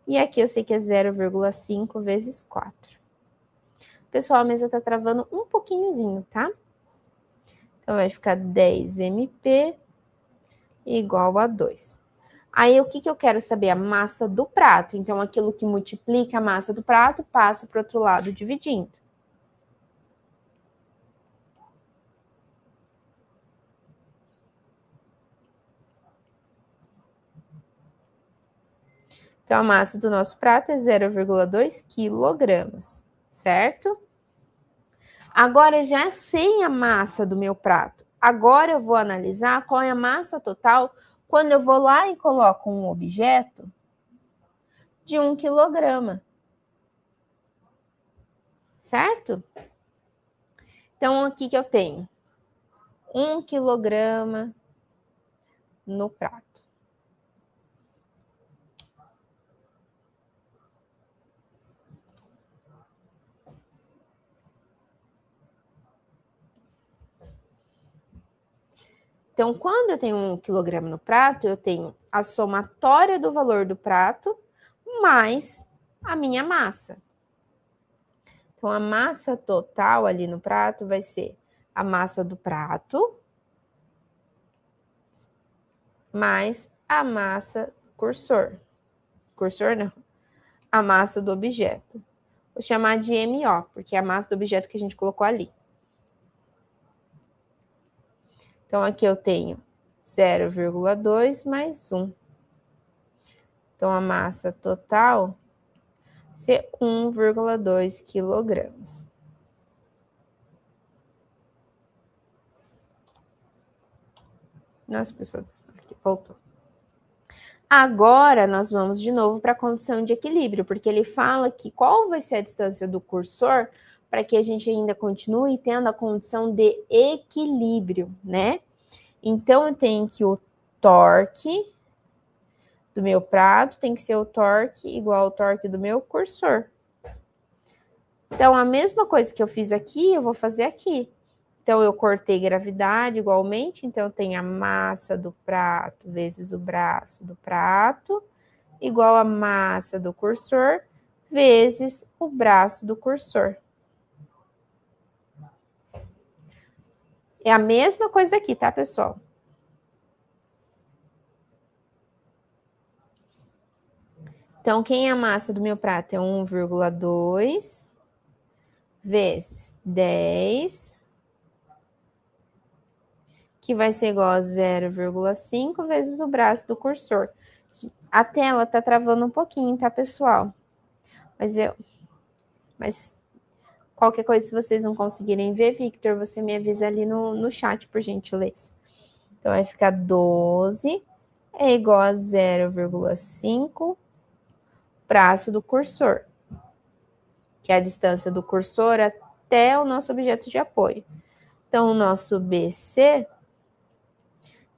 E aqui eu sei que é 0,5 vezes 4. Pessoal, a mesa tá travando um pouquinhozinho, tá? Então, vai ficar 10 MP igual a 2. Aí, o que eu quero saber? A massa do prato. Então, aquilo que multiplica a massa do prato passa para o outro lado dividindo. Então, a massa do nosso prato é 0,2 quilogramas, certo? Agora, já sei a massa do meu prato. Agora, eu vou analisar qual é a massa total quando eu vou lá e coloco um objeto de 1 quilograma. Certo? Então, aqui que eu tenho 1 quilograma no prato. Então, quando eu tenho 1 quilograma no prato, eu tenho a somatória do valor do prato mais a minha massa. Então, a massa total ali no prato vai ser a massa do prato mais a massa cursor. Cursor não. A massa do objeto. Vou chamar de MO, porque é a massa do objeto que a gente colocou ali. Então, aqui eu tenho 0,2 mais 1. Então, a massa total ser 1,2 quilogramas. Nossa, pessoal, aqui voltou. Agora, nós vamos de novo para a condição de equilíbrio, porque ele fala que qual vai ser a distância do cursor para que a gente ainda continue tendo a condição de equilíbrio, né? Então, eu tenho que o torque do meu prato tem que ser o torque igual ao torque do meu cursor. Então, a mesma coisa que eu fiz aqui, eu vou fazer aqui. Então, eu cortei gravidade igualmente, então eu tenho a massa do prato vezes o braço do prato, igual a massa do cursor vezes o braço do cursor. É a mesma coisa aqui, tá, pessoal? Então, quem é a massa do meu prato? É 1,2 vezes 10, que vai ser igual a 0,5 vezes o braço do cursor. A tela tá travando um pouquinho, tá, pessoal? Mas qualquer coisa, se vocês não conseguirem ver, Victor, você me avisa ali no chat, por gentileza. Então, vai ficar 12 é igual a 0,5 braço do cursor, que é a distância do cursor até o nosso objeto de apoio. Então, o nosso BC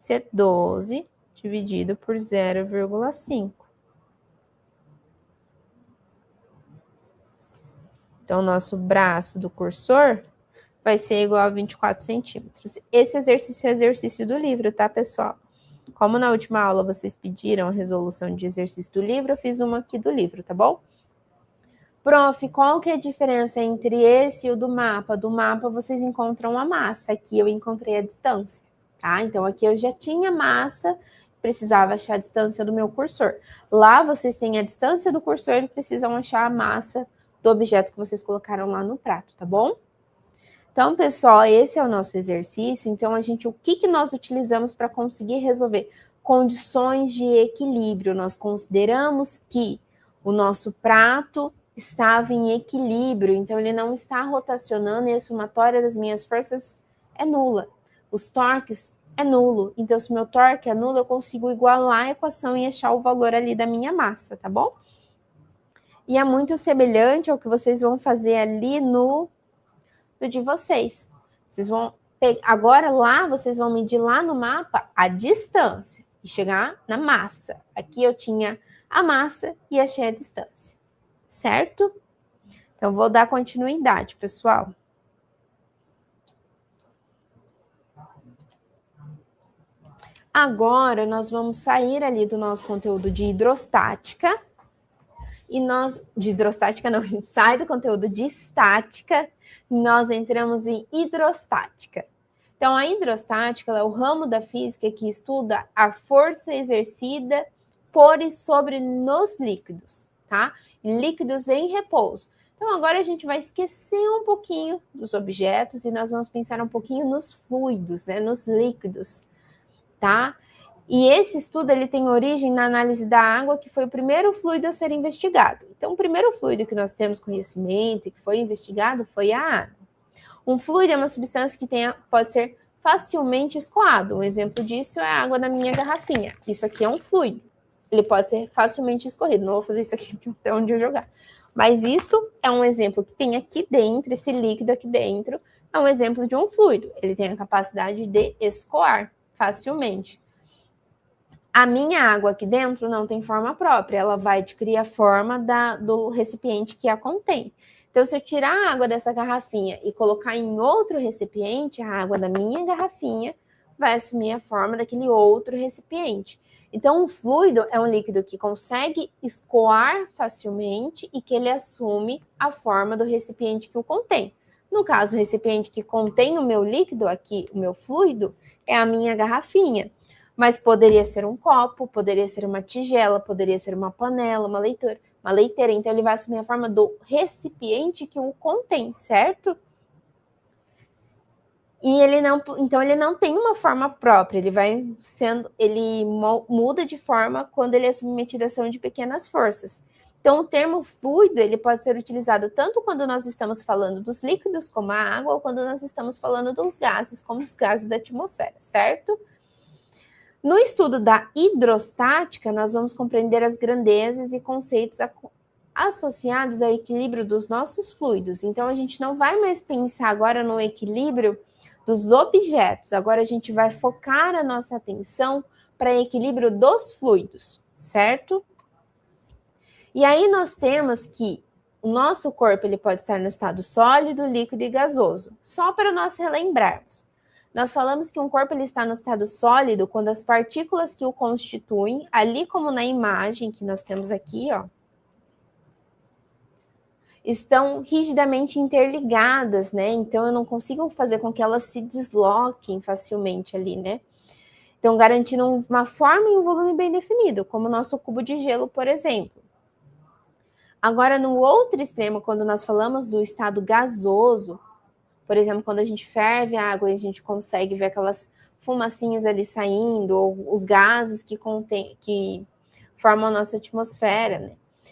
é 12 dividido por 0,5. Então, o nosso braço do cursor vai ser igual a 24 centímetros. Esse exercício é o exercício do livro, tá, pessoal? Como na última aula vocês pediram a resolução de exercício do livro, eu fiz uma aqui do livro, tá bom? Prof, qual que é a diferença entre esse e o do mapa? Do mapa vocês encontram a massa, aqui eu encontrei a distância, tá? Então, aqui eu já tinha massa, precisava achar a distância do meu cursor. Lá vocês têm a distância do cursor e precisam achar a massa do objeto que vocês colocaram lá no prato, tá bom? Então, pessoal, esse é o nosso exercício. Então, o que nós utilizamos para conseguir resolver? Condições de equilíbrio. Nós consideramos que o nosso prato estava em equilíbrio, então ele não está rotacionando e a somatória das minhas forças é nula. Os torques é nulo. Então, se o meu torque é nulo, eu consigo igualar a equação e achar o valor ali da minha massa, tá bom? E é muito semelhante ao que vocês vão fazer ali no de vocês. Vocês vão agora lá, vocês vão medir lá no mapa a distância e chegar na massa. Aqui eu tinha a massa e achei a distância, certo? Então, vou dar continuidade, pessoal. Agora, nós vamos sair ali do nosso conteúdo de hidrostática. De hidrostática não, a gente sai do conteúdo de estática e nós entramos em hidrostática. Então, a hidrostática é o ramo da física que estuda a força exercida por e sobre nos líquidos, tá? Líquidos em repouso. Então, agora a gente vai esquecer um pouquinho dos objetos e nós vamos pensar um pouquinho nos fluidos, né? Nos líquidos, tá? E esse estudo ele tem origem na análise da água, que foi o primeiro fluido a ser investigado. Então, o primeiro fluido que nós temos conhecimento e que foi investigado foi a água. Um fluido é uma substância que pode ser facilmente escoado. Um exemplo disso é a água da minha garrafinha. Isso aqui é um fluido. Ele pode ser facilmente escorrido. Não vou fazer isso aqui porque não onde eu jogar. Mas isso é um exemplo que tem aqui dentro, esse líquido aqui dentro, é um exemplo de um fluido. Ele tem a capacidade de escoar facilmente. A minha água aqui dentro não tem forma própria, ela vai adquirir a forma do recipiente que a contém. Então, se eu tirar a água dessa garrafinha e colocar em outro recipiente, a água da minha garrafinha vai assumir a forma daquele outro recipiente. Então, o fluido é um líquido que consegue escoar facilmente e que ele assume a forma do recipiente que o contém. No caso, o recipiente que contém o meu líquido aqui, o meu fluido, é a minha garrafinha. Mas poderia ser um copo, poderia ser uma tigela, poderia ser uma panela, uma leiteira. Então, ele vai assumir a forma do recipiente que o contém, certo? E então ele não tem uma forma própria, ele muda de forma quando ele é submetido à ação de pequenas forças. Então, o termo fluido, ele pode ser utilizado tanto quando nós estamos falando dos líquidos, como a água, ou quando nós estamos falando dos gases, como os gases da atmosfera, certo? No estudo da hidrostática, nós vamos compreender as grandezas e conceitos associados ao equilíbrio dos nossos fluidos. Então, a gente não vai mais pensar agora no equilíbrio dos objetos. Agora, a gente vai focar a nossa atenção para o equilíbrio dos fluidos, certo? E aí, nós temos que o nosso corpo ele pode estar no estado sólido, líquido e gasoso. Só para nós relembrarmos. Nós falamos que um corpo ele está no estado sólido quando as partículas que o constituem, ali como na imagem que nós temos aqui, ó, estão rigidamente interligadas, né? Então, eu não consigo fazer com que elas se desloquem facilmente ali, né? Então, garantindo uma forma e um volume bem definido, como o nosso cubo de gelo, por exemplo. Agora, no outro extremo, quando nós falamos do estado gasoso, por exemplo, quando a gente ferve a água e a gente consegue ver aquelas fumacinhas ali saindo, ou os gases que formam a nossa atmosfera, né?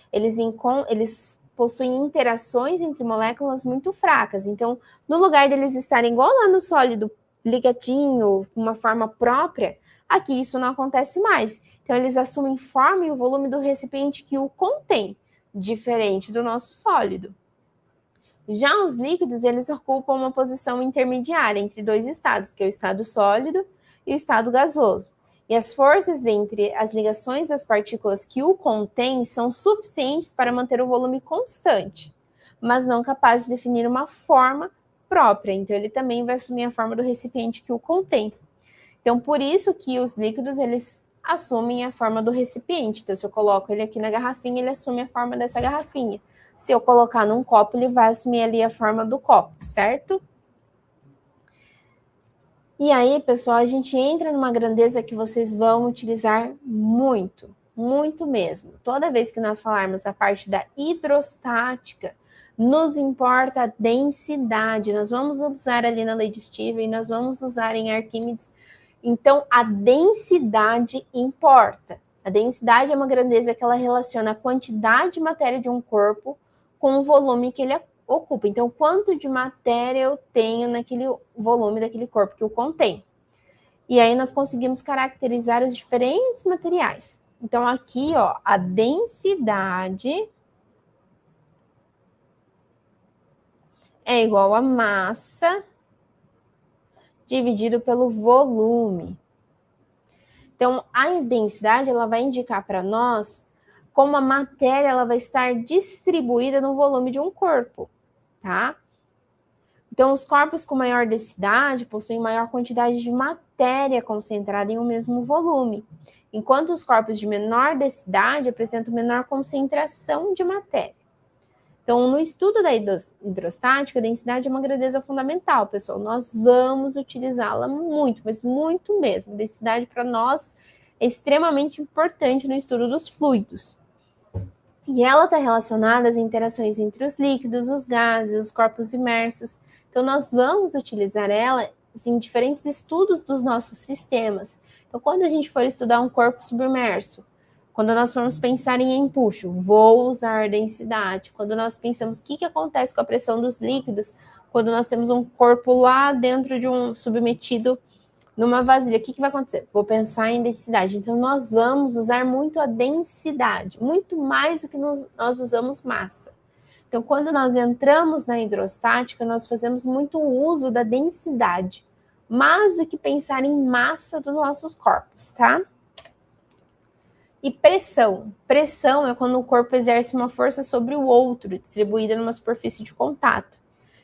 Eles possuem interações entre moléculas muito fracas. Então, no lugar deles estarem igual lá no sólido, ligadinho, uma forma própria, aqui isso não acontece mais. Então, eles assumem forma e o volume do recipiente que o contém, diferente do nosso sólido. Já os líquidos, eles ocupam uma posição intermediária entre dois estados, que é o estado sólido e o estado gasoso. E as forças entre as ligações das partículas que o contêm são suficientes para manter o volume constante, mas não capazes de definir uma forma própria. Então, ele também vai assumir a forma do recipiente que o contém. Então, por isso que os líquidos, eles assumem a forma do recipiente. Então, se eu coloco ele aqui na garrafinha, ele assume a forma dessa garrafinha. Se eu colocar num copo, ele vai assumir ali a forma do copo, certo? E aí, pessoal, a gente entra numa grandeza que vocês vão utilizar muito, muito mesmo. Toda vez que nós falarmos da parte da hidrostática, nos importa a densidade. Nós vamos usar ali na lei de Stevens, nós vamos usar em Arquímedes. Então, a densidade importa. A densidade é uma grandeza que ela relaciona a quantidade de matéria de um corpo com o volume que ele ocupa. Então, quanto de matéria eu tenho naquele volume daquele corpo que o contém. E aí nós conseguimos caracterizar os diferentes materiais. Então, aqui, ó, a densidade é igual a massa dividido pelo volume. Então, a densidade, ela vai indicar para nós como a matéria ela vai estar distribuída no volume de um corpo, tá? Então, os corpos com maior densidade possuem maior quantidade de matéria concentrada em um mesmo volume, enquanto os corpos de menor densidade apresentam menor concentração de matéria. Então, no estudo da hidrostática, a densidade é uma grandeza fundamental, pessoal. Nós vamos utilizá-la muito, mas muito mesmo. A densidade, para nós, é extremamente importante no estudo dos fluidos. E ela está relacionada às interações entre os líquidos, os gases, os corpos imersos. Então, nós vamos utilizar ela em diferentes estudos dos nossos sistemas. Então, quando a gente for estudar um corpo submerso, quando nós formos pensar em empuxo, vou usar densidade. Quando nós pensamos o que acontece com a pressão dos líquidos, quando nós temos um corpo lá dentro de um submetido numa vasilha, o que vai acontecer? Vou pensar em densidade. Então, nós vamos usar muito a densidade, muito mais do que nós usamos massa. Então, quando nós entramos na hidrostática, nós fazemos muito uso da densidade, mais do que pensar em massa dos nossos corpos, tá? E pressão. Pressão é quando o corpo exerce uma força sobre o outro, distribuída numa superfície de contato.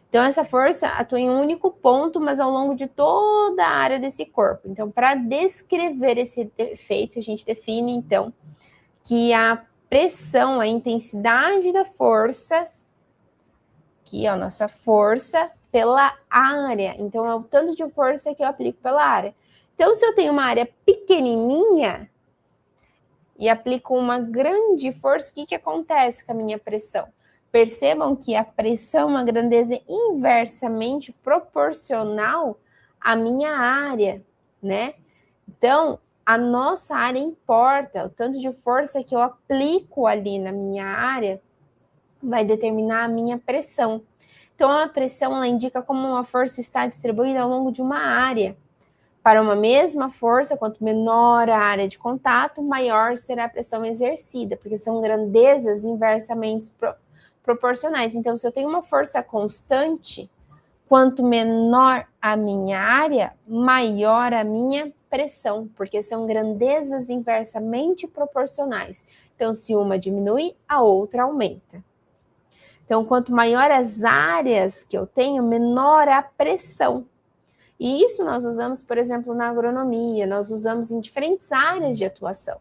Então, essa força atua em um único ponto, mas ao longo de toda a área desse corpo. Então, para descrever esse efeito, a gente define, então, que a pressão, a intensidade da força, aqui, ó, nossa força pela área. Então, é o tanto de força que eu aplico pela área. Então, se eu tenho uma área pequenininha e aplico uma grande força, o que acontece com a minha pressão? Percebam que a pressão é uma grandeza inversamente proporcional à minha área, né? Então, a nossa área importa. O tanto de força que eu aplico ali na minha área vai determinar a minha pressão. Então, a pressão, ela indica como uma força está distribuída ao longo de uma área. Para uma mesma força, quanto menor a área de contato, maior será a pressão exercida, porque são grandezas inversamente proporcionais. Então, se eu tenho uma força constante, quanto menor a minha área, maior a minha pressão, porque são grandezas inversamente proporcionais. Então, se uma diminui, a outra aumenta. Então, quanto maior as áreas que eu tenho, menor a pressão. E isso nós usamos, por exemplo, na agronomia, nós usamos em diferentes áreas de atuação.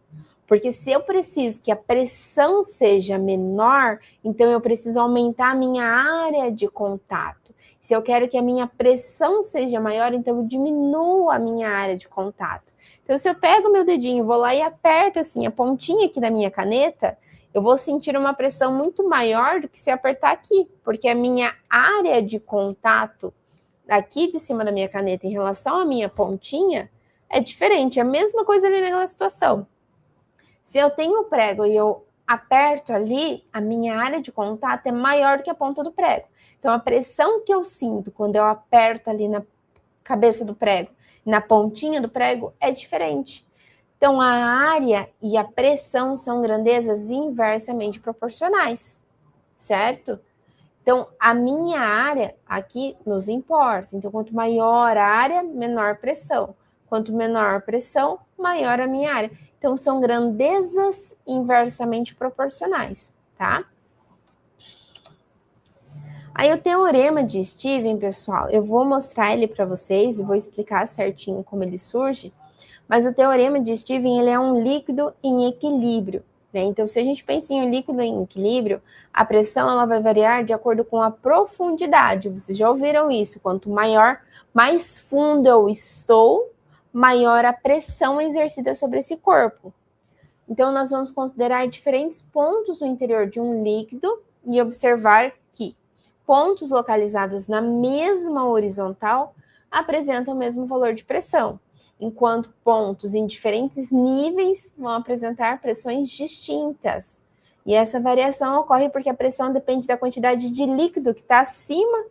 Porque se eu preciso que a pressão seja menor, então eu preciso aumentar a minha área de contato. Se eu quero que a minha pressão seja maior, então eu diminuo a minha área de contato. Então, se eu pego meu dedinho, vou lá e aperto assim a pontinha aqui da minha caneta, eu vou sentir uma pressão muito maior do que se eu apertar aqui, porque a minha área de contato aqui de cima da minha caneta em relação à minha pontinha é diferente, é a mesma coisa ali naquela situação. Se eu tenho o prego e eu aperto ali, a minha área de contato é maior do que a ponta do prego. Então, a pressão que eu sinto quando eu aperto ali cabeça do prego, na pontinha do prego, é diferente. Então, a área e a pressão são grandezas inversamente proporcionais, certo? Então, a minha área aqui nos importa. Então, quanto maior a área, menor pressão. Quanto menor pressão, maior a minha área. Então, são grandezas inversamente proporcionais, tá? Aí, o teorema de Stevens, pessoal, eu vou mostrar ele para vocês e vou explicar certinho como ele surge. Mas o teorema de Stevens, ele é um líquido em equilíbrio. Então, se a gente pensa em um líquido em equilíbrio, a pressão ela vai variar de acordo com a profundidade. Vocês já ouviram isso? Quanto maior, mais fundo eu estou, maior a pressão exercida sobre esse corpo. Então, nós vamos considerar diferentes pontos no interior de um líquido e observar que pontos localizados na mesma horizontal apresentam o mesmo valor de pressão, enquanto pontos em diferentes níveis vão apresentar pressões distintas. E essa variação ocorre porque a pressão depende da quantidade de líquido que está acima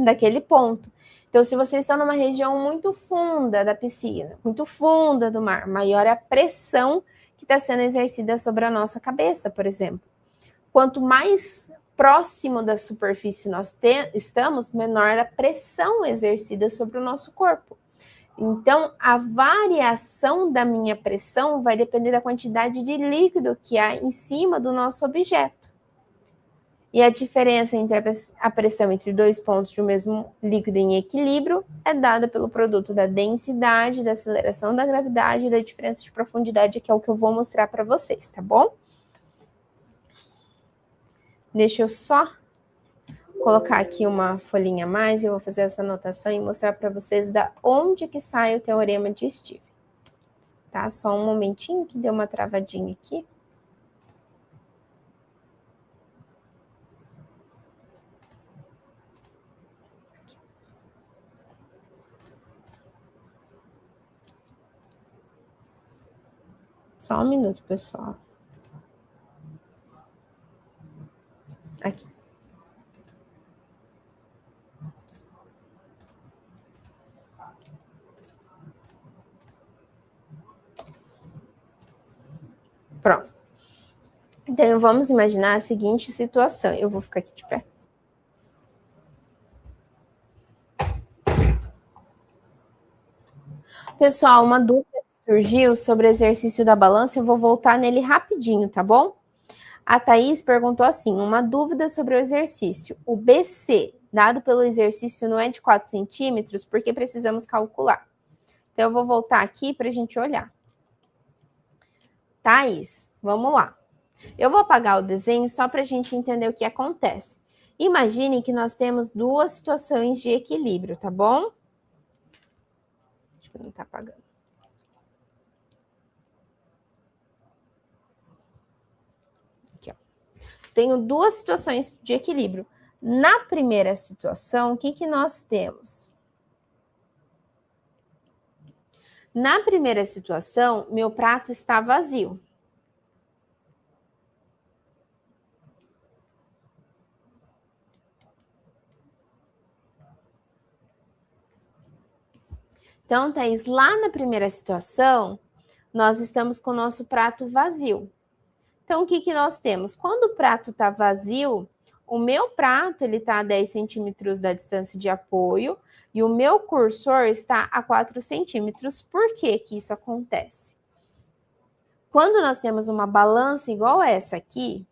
daquele ponto. Então, se vocês estão numa região muito funda da piscina, muito funda do mar, maior é a pressão que está sendo exercida sobre a nossa cabeça, por exemplo. Quanto mais próximo da superfície nós estamos, menor a pressão exercida sobre o nosso corpo. Então, a variação da minha pressão vai depender da quantidade de líquido que há em cima do nosso objeto. E a diferença entre a pressão entre dois pontos de um mesmo líquido em equilíbrio é dada pelo produto da densidade, da aceleração da gravidade e da diferença de profundidade, que é o que eu vou mostrar para vocês, tá bom? Deixa eu só colocar aqui uma folhinha a mais e eu vou fazer essa anotação e mostrar para vocês da onde que sai o teorema de Stevens. Tá? Só um momentinho que deu uma travadinha aqui. Só um minuto, pessoal. Aqui. Pronto. Então, vamos imaginar a seguinte situação. Eu vou ficar aqui de pé. Pessoal, uma dúvida que surgiu sobre o exercício da balança, eu vou voltar nele rapidinho, tá bom? A Thaís perguntou assim, uma dúvida sobre o exercício. O BC, dado pelo exercício, não é de 4 centímetros, porque precisamos calcular. Então, eu vou voltar aqui para a gente olhar. Thaís, vamos lá. Eu vou apagar o desenho só para a gente entender o que acontece. Imagine que nós temos duas situações de equilíbrio, tá bom? Acho que não está apagando. Aqui, ó. Tenho duas situações de equilíbrio. Na primeira situação, o que nós temos? Na primeira situação, meu prato está vazio. Então, Thaís, lá na primeira situação, nós estamos com o nosso prato vazio. Então, o que nós temos? Quando o prato está vazio, o meu prato está a 10 centímetros da distância de apoio e o meu cursor está a 4 centímetros. Por que que isso acontece? Quando nós temos uma balança igual essa aqui,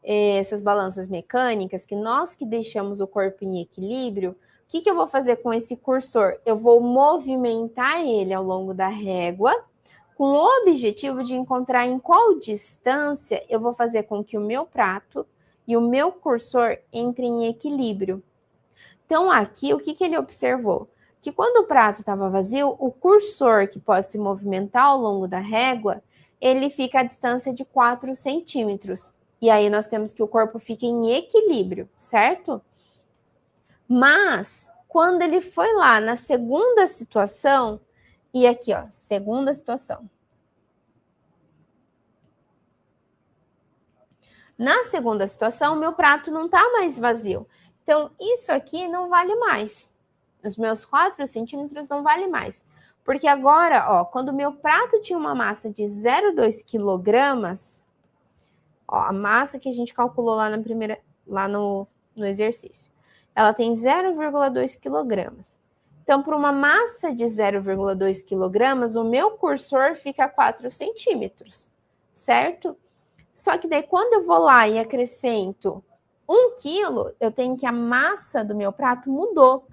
essas balanças mecânicas, que nós que deixamos o corpo em equilíbrio, o que eu vou fazer com esse cursor? Eu vou movimentar ele ao longo da régua, com o objetivo de encontrar em qual distância eu vou fazer com que o meu prato e o meu cursor entrem em equilíbrio. Então, aqui, o que ele observou? Que quando o prato estava vazio, o cursor, que pode se movimentar ao longo da régua, ele fica a distância de 4 centímetros. E aí, nós temos que o corpo fica em equilíbrio, certo? Mas, quando ele foi lá na segunda situação, e aqui, ó, segunda situação. Na segunda situação, meu prato não tá mais vazio. Então, isso aqui não vale mais. os meus 4 centímetros não vale mais. Porque agora, ó, quando o meu prato tinha uma massa de 0,2 quilogramas, ó, a massa que a gente calculou lá na primeira, lá no exercício, ela tem 0,2 quilogramas. Então, para uma massa de 0,2 quilogramas, o meu cursor fica a 4 centímetros, certo? Só que daí, quando eu vou lá e acrescento 1 quilo, eu tenho que a massa do meu prato mudou.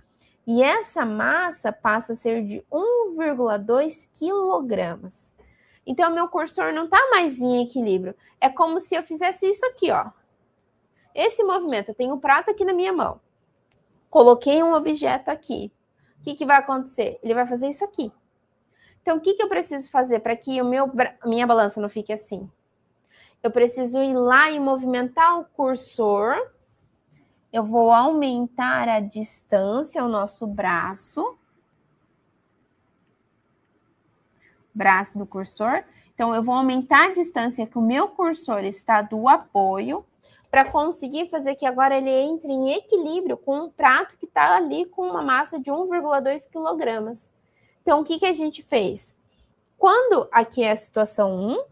E essa massa passa a ser de 1,2 quilogramas. Então, meu cursor não está mais em equilíbrio. É como se eu fizesse isso aqui, ó. Esse movimento, eu tenho um prato aqui na minha mão. Coloquei um objeto aqui. O que vai acontecer? Ele vai fazer isso aqui. Então, o que eu preciso fazer para que a minha balança não fique assim? Eu preciso ir lá e movimentar o cursor. Eu vou aumentar a distância, o nosso braço do cursor. Então, eu vou aumentar a distância que o meu cursor está do apoio para conseguir fazer que agora ele entre em equilíbrio com um prato que está ali com uma massa de 1,2 quilogramas. Então, o que a gente fez? Quando aqui é a situação 1,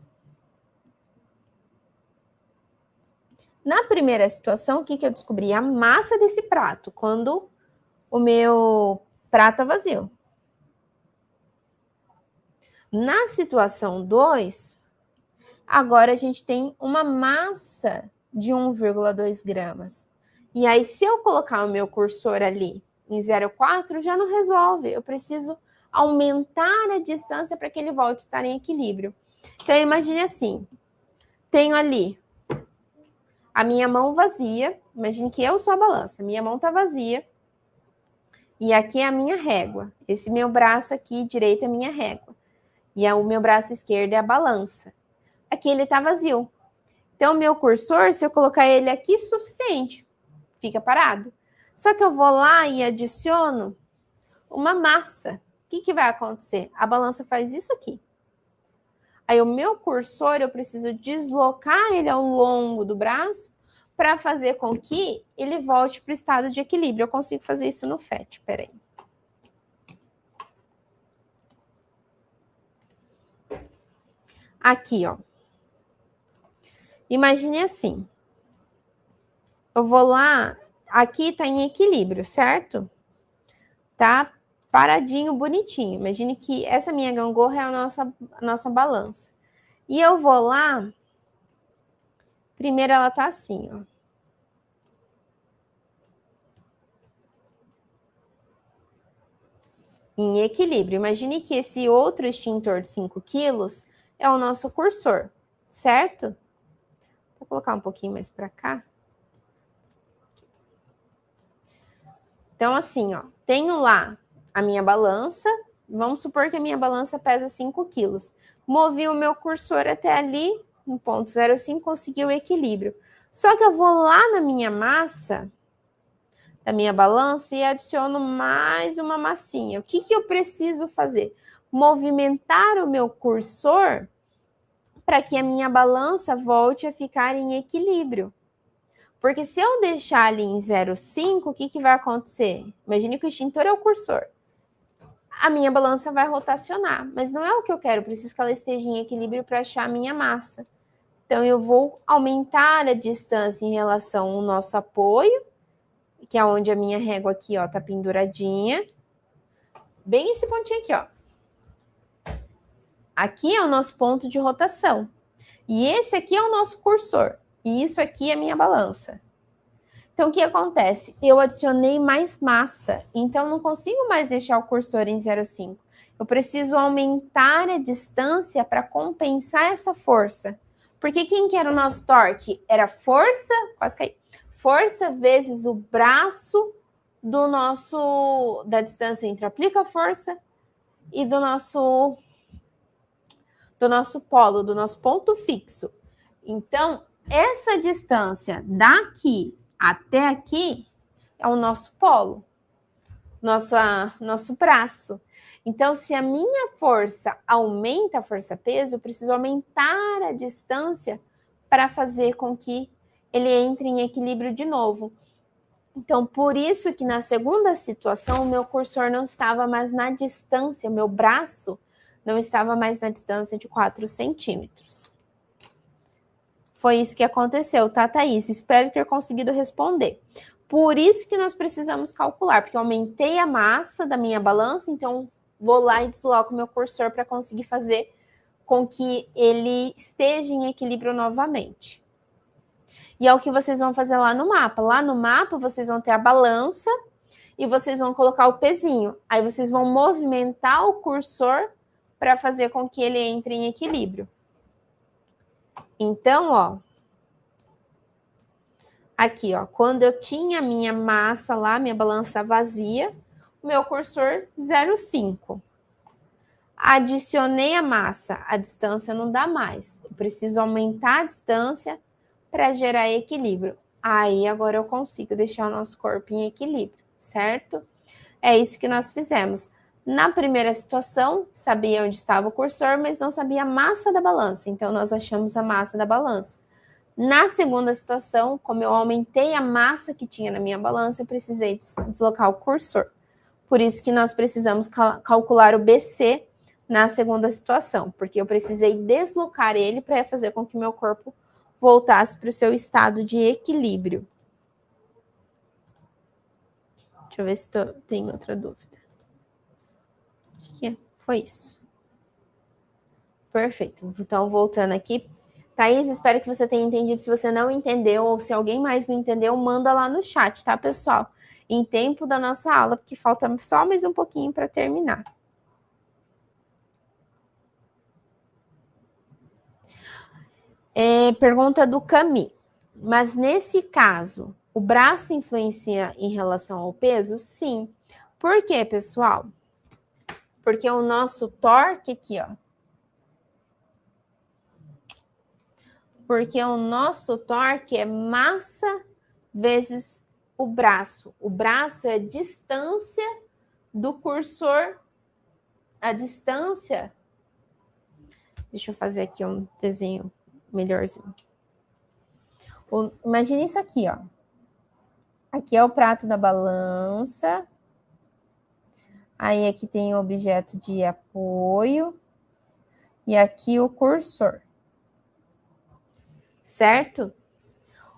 na primeira situação, o que eu descobri? A massa desse prato, quando o meu prato é vazio. Na situação 2, agora a gente tem uma massa de 1,2 gramas. E aí, se eu colocar o meu cursor ali em 0,4, já não resolve. Eu preciso aumentar a distância para que ele volte a estar em equilíbrio. Então, imagine assim. Tenho ali a minha mão vazia. Imagine que eu sou a balança. Minha mão está vazia. E aqui é a minha régua. Esse meu braço aqui direito é a minha régua. E o meu braço esquerdo é a balança. Aqui ele está vazio. Então, o meu cursor, se eu colocar ele aqui, suficiente. Fica parado. Só que eu vou lá e adiciono uma massa. O que vai acontecer? A balança faz isso aqui. Aí, o meu cursor, eu preciso deslocar ele ao longo do braço para fazer com que ele volte para o estado de equilíbrio. Eu consigo fazer isso no FET. Peraí. Aqui, ó. Imagine assim. Eu vou lá, aqui tá em equilíbrio, certo? Tá paradinho, bonitinho. Imagine que essa minha gangorra é a nossa balança. E eu vou lá, primeiro ela tá assim, ó. Em equilíbrio. Imagine que esse outro extintor de 5 quilos é o nosso cursor, certo? Vou colocar um pouquinho mais para cá. Então, assim, ó, tenho lá a minha balança. Vamos supor que a minha balança pesa 5 quilos. Movi o meu cursor até ali, no ponto 0,5, consegui o equilíbrio. Só que eu vou lá na minha massa, da minha balança, e adiciono mais uma massinha. O que eu preciso fazer? Movimentar o meu cursor para que a minha balança volte a ficar em equilíbrio. Porque se eu deixar ali em 0,5, o que vai acontecer? Imagine que o extintor é o cursor. A minha balança vai rotacionar, mas não é o que eu quero. Eu preciso que ela esteja em equilíbrio para achar a minha massa. Então, eu vou aumentar a distância em relação ao nosso apoio, que é onde a minha régua aqui, ó, tá penduradinha. Bem esse pontinho aqui, ó. Aqui é o nosso ponto de rotação. E esse aqui é o nosso cursor. E isso aqui é a minha balança. Então, o que acontece? Eu adicionei mais massa. Então, não consigo mais deixar o cursor em 0,5. Eu preciso aumentar a distância para compensar essa força. Porque quem que era o nosso torque? Era força, quase caí. Força vezes o braço da distância entre aplica força e do nosso polo, do nosso ponto fixo. Então, essa distância daqui até aqui é o nosso polo, nosso braço. Então, se a minha força aumenta a força-peso, eu preciso aumentar a distância para fazer com que ele entre em equilíbrio de novo. Então, por isso que na segunda situação, o meu cursor não estava mais na distância, meu braço não estava mais na distância de 4 centímetros. Foi isso que aconteceu, tá, Thaís? Espero ter conseguido responder. Por isso que nós precisamos calcular, porque eu aumentei a massa da minha balança, então vou lá e desloco meu cursor para conseguir fazer com que ele esteja em equilíbrio novamente. E é o que vocês vão fazer lá no mapa. Lá no mapa, vocês vão ter a balança e vocês vão colocar o pezinho. Aí vocês vão movimentar o cursor para fazer com que ele entre em equilíbrio. Então, ó, aqui, ó, quando eu tinha a minha massa lá, minha balança vazia, o meu cursor 0,5. Adicionei a massa, a distância não dá mais. Eu preciso aumentar a distância para gerar equilíbrio. Aí agora eu consigo deixar o nosso corpo em equilíbrio, certo? É isso que nós fizemos. Na primeira situação, sabia onde estava o cursor, mas não sabia a massa da balança. Então, nós achamos a massa da balança. Na segunda situação, como eu aumentei a massa que tinha na minha balança, eu precisei deslocar o cursor. Por isso que nós precisamos calcular o BC na segunda situação, porque eu precisei deslocar ele para fazer com que meu corpo voltasse para o seu estado de equilíbrio. Deixa eu ver se tem outra dúvida. Acho que foi isso. Perfeito. Então, voltando aqui. Thaís, espero que você tenha entendido. Se você não entendeu ou se alguém mais não entendeu, manda lá no chat, tá, pessoal? Em tempo da nossa aula, porque falta só mais um pouquinho para terminar. Pergunta do Cami. Mas nesse caso, o braço influencia em relação ao peso? Sim. Por quê, pessoal? Porque o nosso torque aqui, ó. Porque o nosso torque é massa vezes o braço. O braço é a distância do cursor. A distância... Deixa eu fazer aqui um desenho melhorzinho. Imagine isso aqui, ó. Aqui é o prato da balança. Aí aqui tem o objeto de apoio. E aqui o cursor. Certo?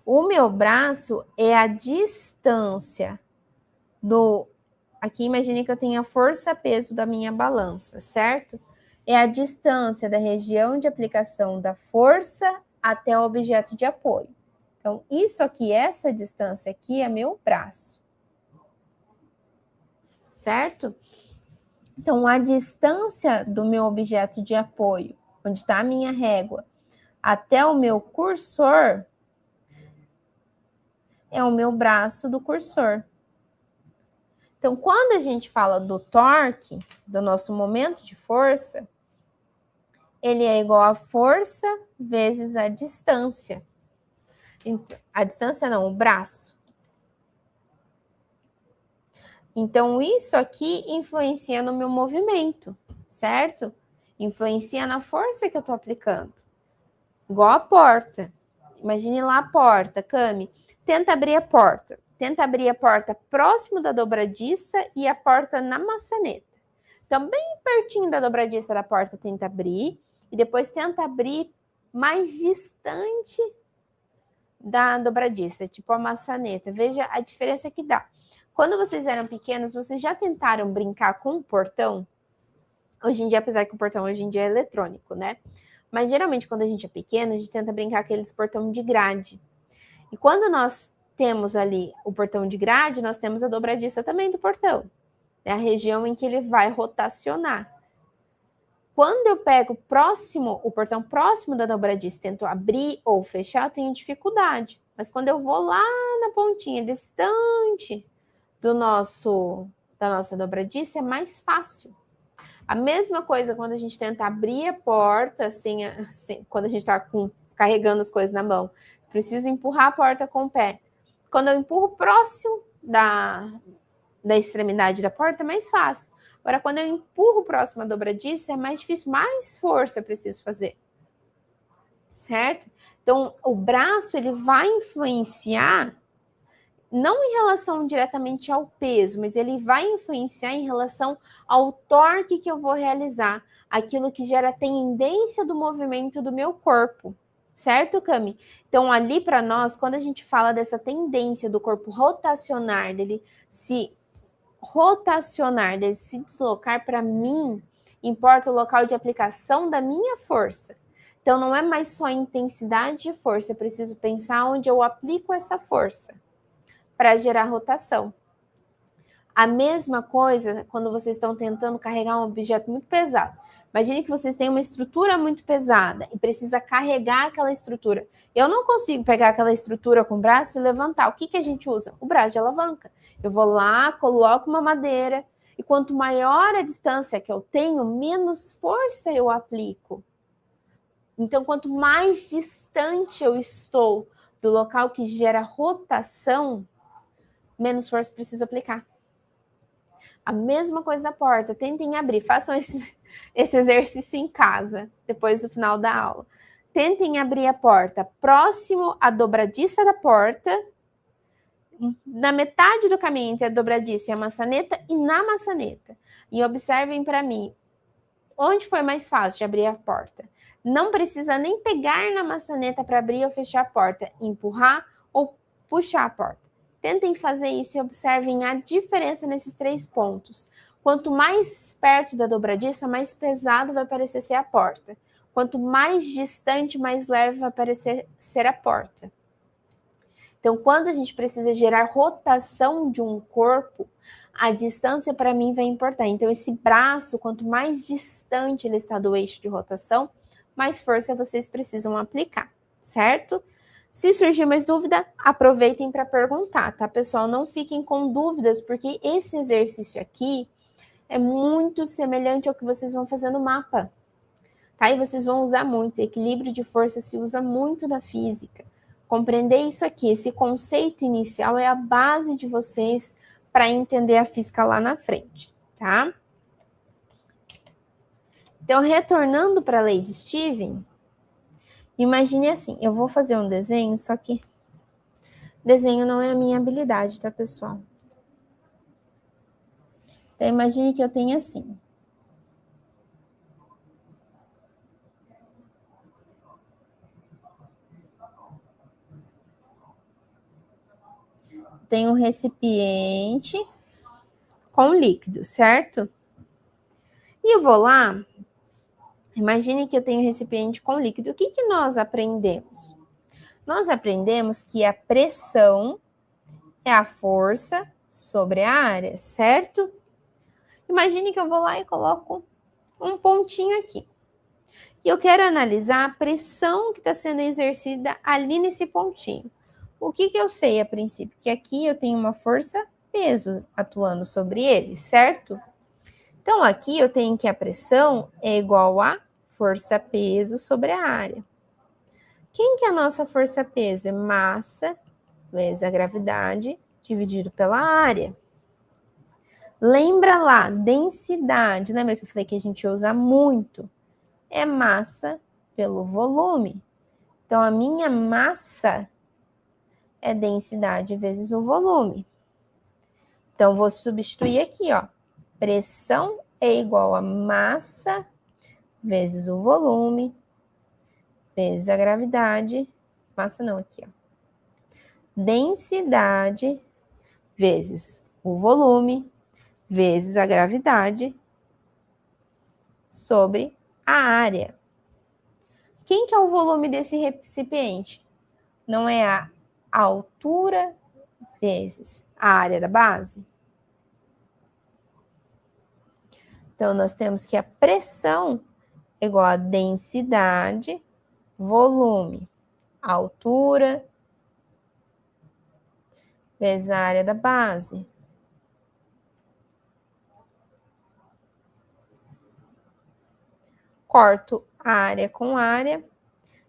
O meu braço é a distância do... Aqui imagine que eu tenho a força-peso da minha balança, certo? É a distância da região de aplicação da força até o objeto de apoio. Então, isso aqui, essa distância aqui é meu braço. Certo? Então, a distância do meu objeto de apoio, onde está a minha régua, até o meu cursor, é o meu braço do cursor. Então, quando a gente fala do torque, do nosso momento de força, ele é igual a força vezes a distância. A distância não, o braço. Então, isso aqui influencia no meu movimento, certo? Influencia na força que eu estou aplicando. Igual a porta. Imagine lá a porta, Cami. Tenta abrir a porta. Tenta abrir a porta próximo da dobradiça e a porta na maçaneta. Então, bem pertinho da dobradiça da porta, tenta abrir. E depois tenta abrir mais distante da dobradiça, tipo a maçaneta. Veja a diferença que dá. Quando vocês eram pequenos, vocês já tentaram brincar com o portão? Hoje em dia, apesar que o portão hoje em dia é eletrônico, né? Mas geralmente, quando a gente é pequeno, a gente tenta brincar com aqueles portão de grade. E quando nós temos ali o portão de grade, nós temos a dobradiça também do portão. É a região em que ele vai rotacionar. Quando eu pego o portão próximo da dobradiça, tento abrir ou fechar, eu tenho dificuldade. Mas quando eu vou lá na pontinha, distante da nossa dobradiça, é mais fácil. A mesma coisa quando a gente tenta abrir a porta, assim, quando a gente está carregando as coisas na mão. Preciso empurrar a porta com o pé. Quando eu empurro próximo da extremidade da porta, é mais fácil. Agora, quando eu empurro próximo à dobradiça, é mais difícil, mais força eu preciso fazer. Certo? Então, o braço, ele vai influenciar não em relação diretamente ao peso, mas ele vai influenciar em relação ao torque que eu vou realizar, aquilo que gera tendência do movimento do meu corpo. Certo, Cami? Então, ali para nós, quando a gente fala dessa tendência do corpo rotacionar, dele se rotacionar, dele se deslocar, para mim, importa o local de aplicação da minha força. Então, não é mais só a intensidade de força, eu preciso pensar onde eu aplico essa força para gerar rotação. A mesma coisa quando vocês estão tentando carregar um objeto muito pesado. Imagine que vocês têm uma estrutura muito pesada e precisa carregar aquela estrutura. Eu não consigo pegar aquela estrutura com o braço e levantar. O que a gente usa? O braço de alavanca. Eu vou lá, coloco uma madeira e quanto maior a distância que eu tenho, menos força eu aplico. Então, quanto mais distante eu estou do local que gera rotação, menos força preciso aplicar. A mesma coisa da porta. Tentem abrir. Façam esse exercício em casa, depois do final da aula. Tentem abrir a porta próximo à dobradiça da porta, na metade do caminho entre a dobradiça e a maçaneta, e na maçaneta. E observem para mim, onde foi mais fácil de abrir a porta? Não precisa nem pegar na maçaneta para abrir ou fechar a porta, empurrar ou puxar a porta. Tentem fazer isso e observem a diferença nesses 3 pontos. Quanto mais perto da dobradiça, mais pesado vai parecer ser a porta. Quanto mais distante, mais leve vai parecer ser a porta. Então, quando a gente precisa gerar rotação de um corpo, a distância para mim vai importar. Então, esse braço, quanto mais distante ele está do eixo de rotação, mais força vocês precisam aplicar, certo? Se surgir mais dúvida, aproveitem para perguntar, tá, pessoal? Não fiquem com dúvidas, porque esse exercício aqui é muito semelhante ao que vocês vão fazer no mapa, tá? E vocês vão usar muito. Equilíbrio de força se usa muito na física. Compreender isso aqui, esse conceito inicial é a base de vocês para entender a física lá na frente, tá? Então, retornando para a lei de Steven, imagine assim, eu vou fazer um desenho, só que desenho não é a minha habilidade, tá, pessoal? Então, imagine que eu tenho assim. Tem um recipiente com líquido, certo? E eu vou lá, imagine que eu tenho um recipiente com líquido. O que nós aprendemos? Nós aprendemos que a pressão é a força sobre a área, certo? Imagine que eu vou lá e coloco um pontinho aqui. E eu quero analisar a pressão que está sendo exercida ali nesse pontinho. O que eu sei a princípio? Que aqui eu tenho uma força-peso atuando sobre ele, certo? Então, aqui eu tenho que a pressão é igual a força-peso sobre a área. Quem que é a nossa força-peso? É massa vezes a gravidade dividido pela área. Lembra lá, densidade. Lembra que eu falei que a gente usa muito? É massa pelo volume. Então, a minha massa é densidade vezes o volume. Então, vou substituir aqui, ó. Pressão é igual a massa vezes o volume vezes a gravidade. Massa não, aqui, ó. Densidade vezes o volume vezes a gravidade sobre a área. Quem que é o volume desse recipiente? Não é a altura vezes a área da base? Então, nós temos que a pressão é igual a densidade, volume, altura vezes a área da base. Corto a área com área.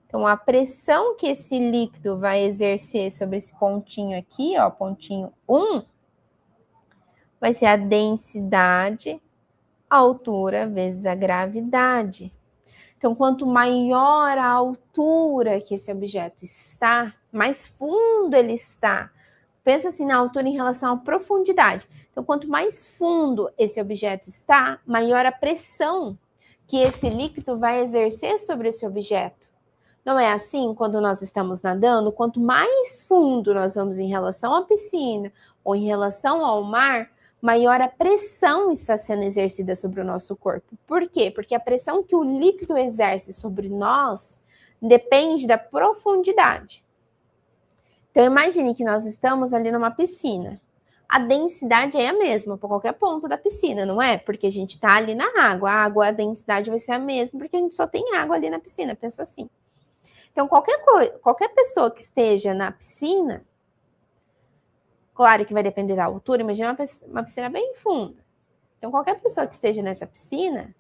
Então, a pressão que esse líquido vai exercer sobre esse pontinho aqui, ó, pontinho 1, vai ser a densidade, a altura vezes a gravidade. Então, quanto maior a altura que esse objeto está, mais fundo ele está Pensa assim na altura em relação à profundidade. Então, quanto mais fundo esse objeto está, maior a pressão que esse líquido vai exercer sobre esse objeto. Não é assim quando nós estamos nadando? Quanto mais fundo nós vamos em relação à piscina ou em relação ao mar, maior a pressão está sendo exercida sobre o nosso corpo. Por quê? Porque a pressão que o líquido exerce sobre nós depende da profundidade. Então, imagine que nós estamos ali numa piscina. A densidade é a mesma para qualquer ponto da piscina, não é? Porque a gente está ali na água. A densidade vai ser a mesma porque a gente só tem água ali na piscina. Pensa assim. Então, qualquer pessoa que esteja na piscina, claro que vai depender da altura, imagina uma piscina bem funda. Então, qualquer pessoa que esteja nessa piscina,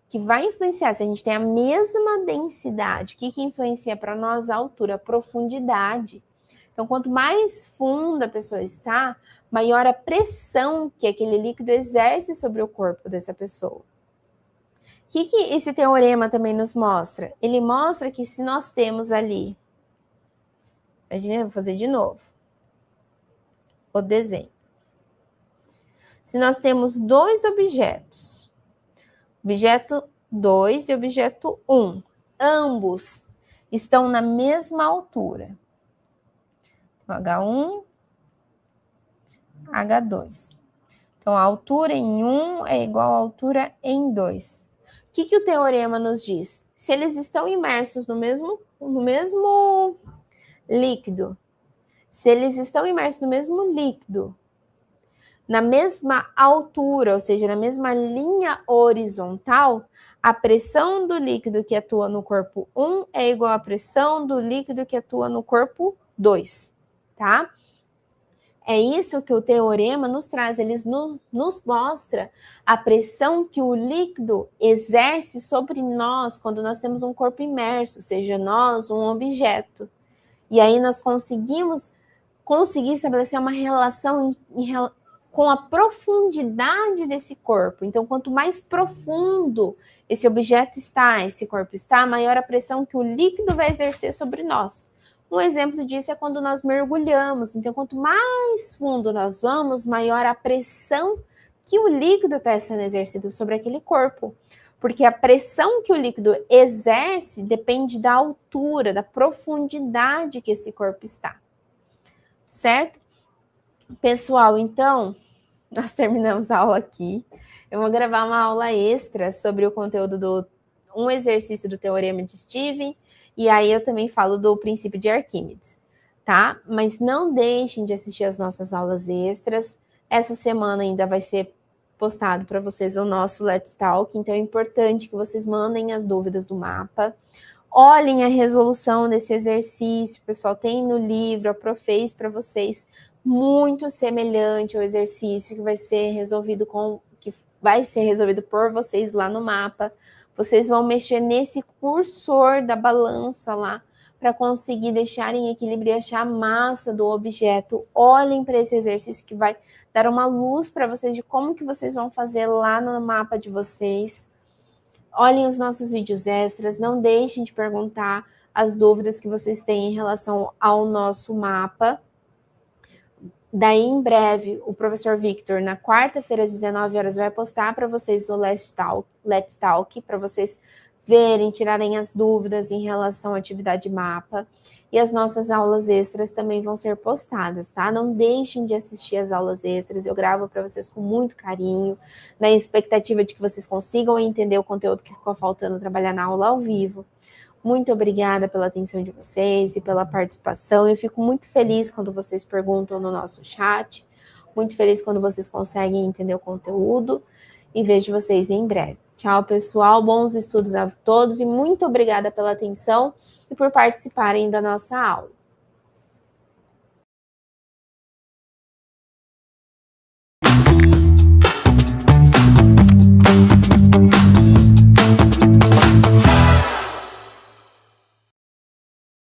que vai influenciar, se a gente tem a mesma densidade, o que influencia para nós a altura? A profundidade. Então, quanto mais funda a pessoa está, maior a pressão que aquele líquido exerce sobre o corpo dessa pessoa. O que esse teorema também nos mostra? Ele mostra que se nós temos ali... Imagina, eu vou fazer de novo o desenho. Se nós temos dois objetos, objeto 2 e objeto 1, ambos estão na mesma altura. H1, H2. Então, a altura em 1 é igual à altura em 2. O que o teorema nos diz? Se eles estão imersos no mesmo líquido, na mesma altura, ou seja, na mesma linha horizontal, a pressão do líquido que atua no corpo 1 é igual à pressão do líquido que atua no corpo 2. Tá? É isso que o teorema nos traz, ele nos mostra a pressão que o líquido exerce sobre nós quando nós temos um corpo imerso, seja nós um objeto. E aí nós conseguir estabelecer uma relação com a profundidade desse corpo. Então, quanto mais profundo esse objeto está, esse corpo está, maior a pressão que o líquido vai exercer sobre nós. Um exemplo disso é quando nós mergulhamos. Então, quanto mais fundo nós vamos, maior a pressão que o líquido está sendo exercido sobre aquele corpo. Porque a pressão que o líquido exerce depende da altura, da profundidade que esse corpo está. Certo? Pessoal, então, nós terminamos a aula aqui. Eu vou gravar uma aula extra sobre o conteúdo um exercício do Teorema de Stevens. E aí eu também falo do princípio de Arquímedes, tá? Mas não deixem de assistir as nossas aulas extras. Essa semana ainda vai ser postado para vocês o nosso Let's Talk, então é importante que vocês mandem as dúvidas do mapa. Olhem a resolução desse exercício, pessoal, tem no livro, a Pro fez para vocês, muito semelhante ao exercício que vai ser resolvido por vocês lá no mapa. Vocês vão mexer nesse cursor da balança lá para conseguir deixar em equilíbrio e achar a massa do objeto. Olhem para esse exercício que vai dar uma luz para vocês de como que vocês vão fazer lá no mapa de vocês. Olhem os nossos vídeos extras, não deixem de perguntar as dúvidas que vocês têm em relação ao nosso mapa. Daí, em breve, o professor Victor, na quarta-feira, às 19 horas, vai postar para vocês o Let's Talk, para vocês verem, tirarem as dúvidas em relação à atividade mapa. E as nossas aulas extras também vão ser postadas, tá? Não deixem de assistir as aulas extras, eu gravo para vocês com muito carinho, na expectativa de que vocês consigam entender o conteúdo que ficou faltando trabalhar na aula ao vivo. Muito obrigada pela atenção de vocês e pela participação. Eu fico muito feliz quando vocês perguntam no nosso chat, muito feliz quando vocês conseguem entender o conteúdo e vejo vocês em breve. Tchau, pessoal. Bons estudos a todos e muito obrigada pela atenção e por participarem da nossa aula.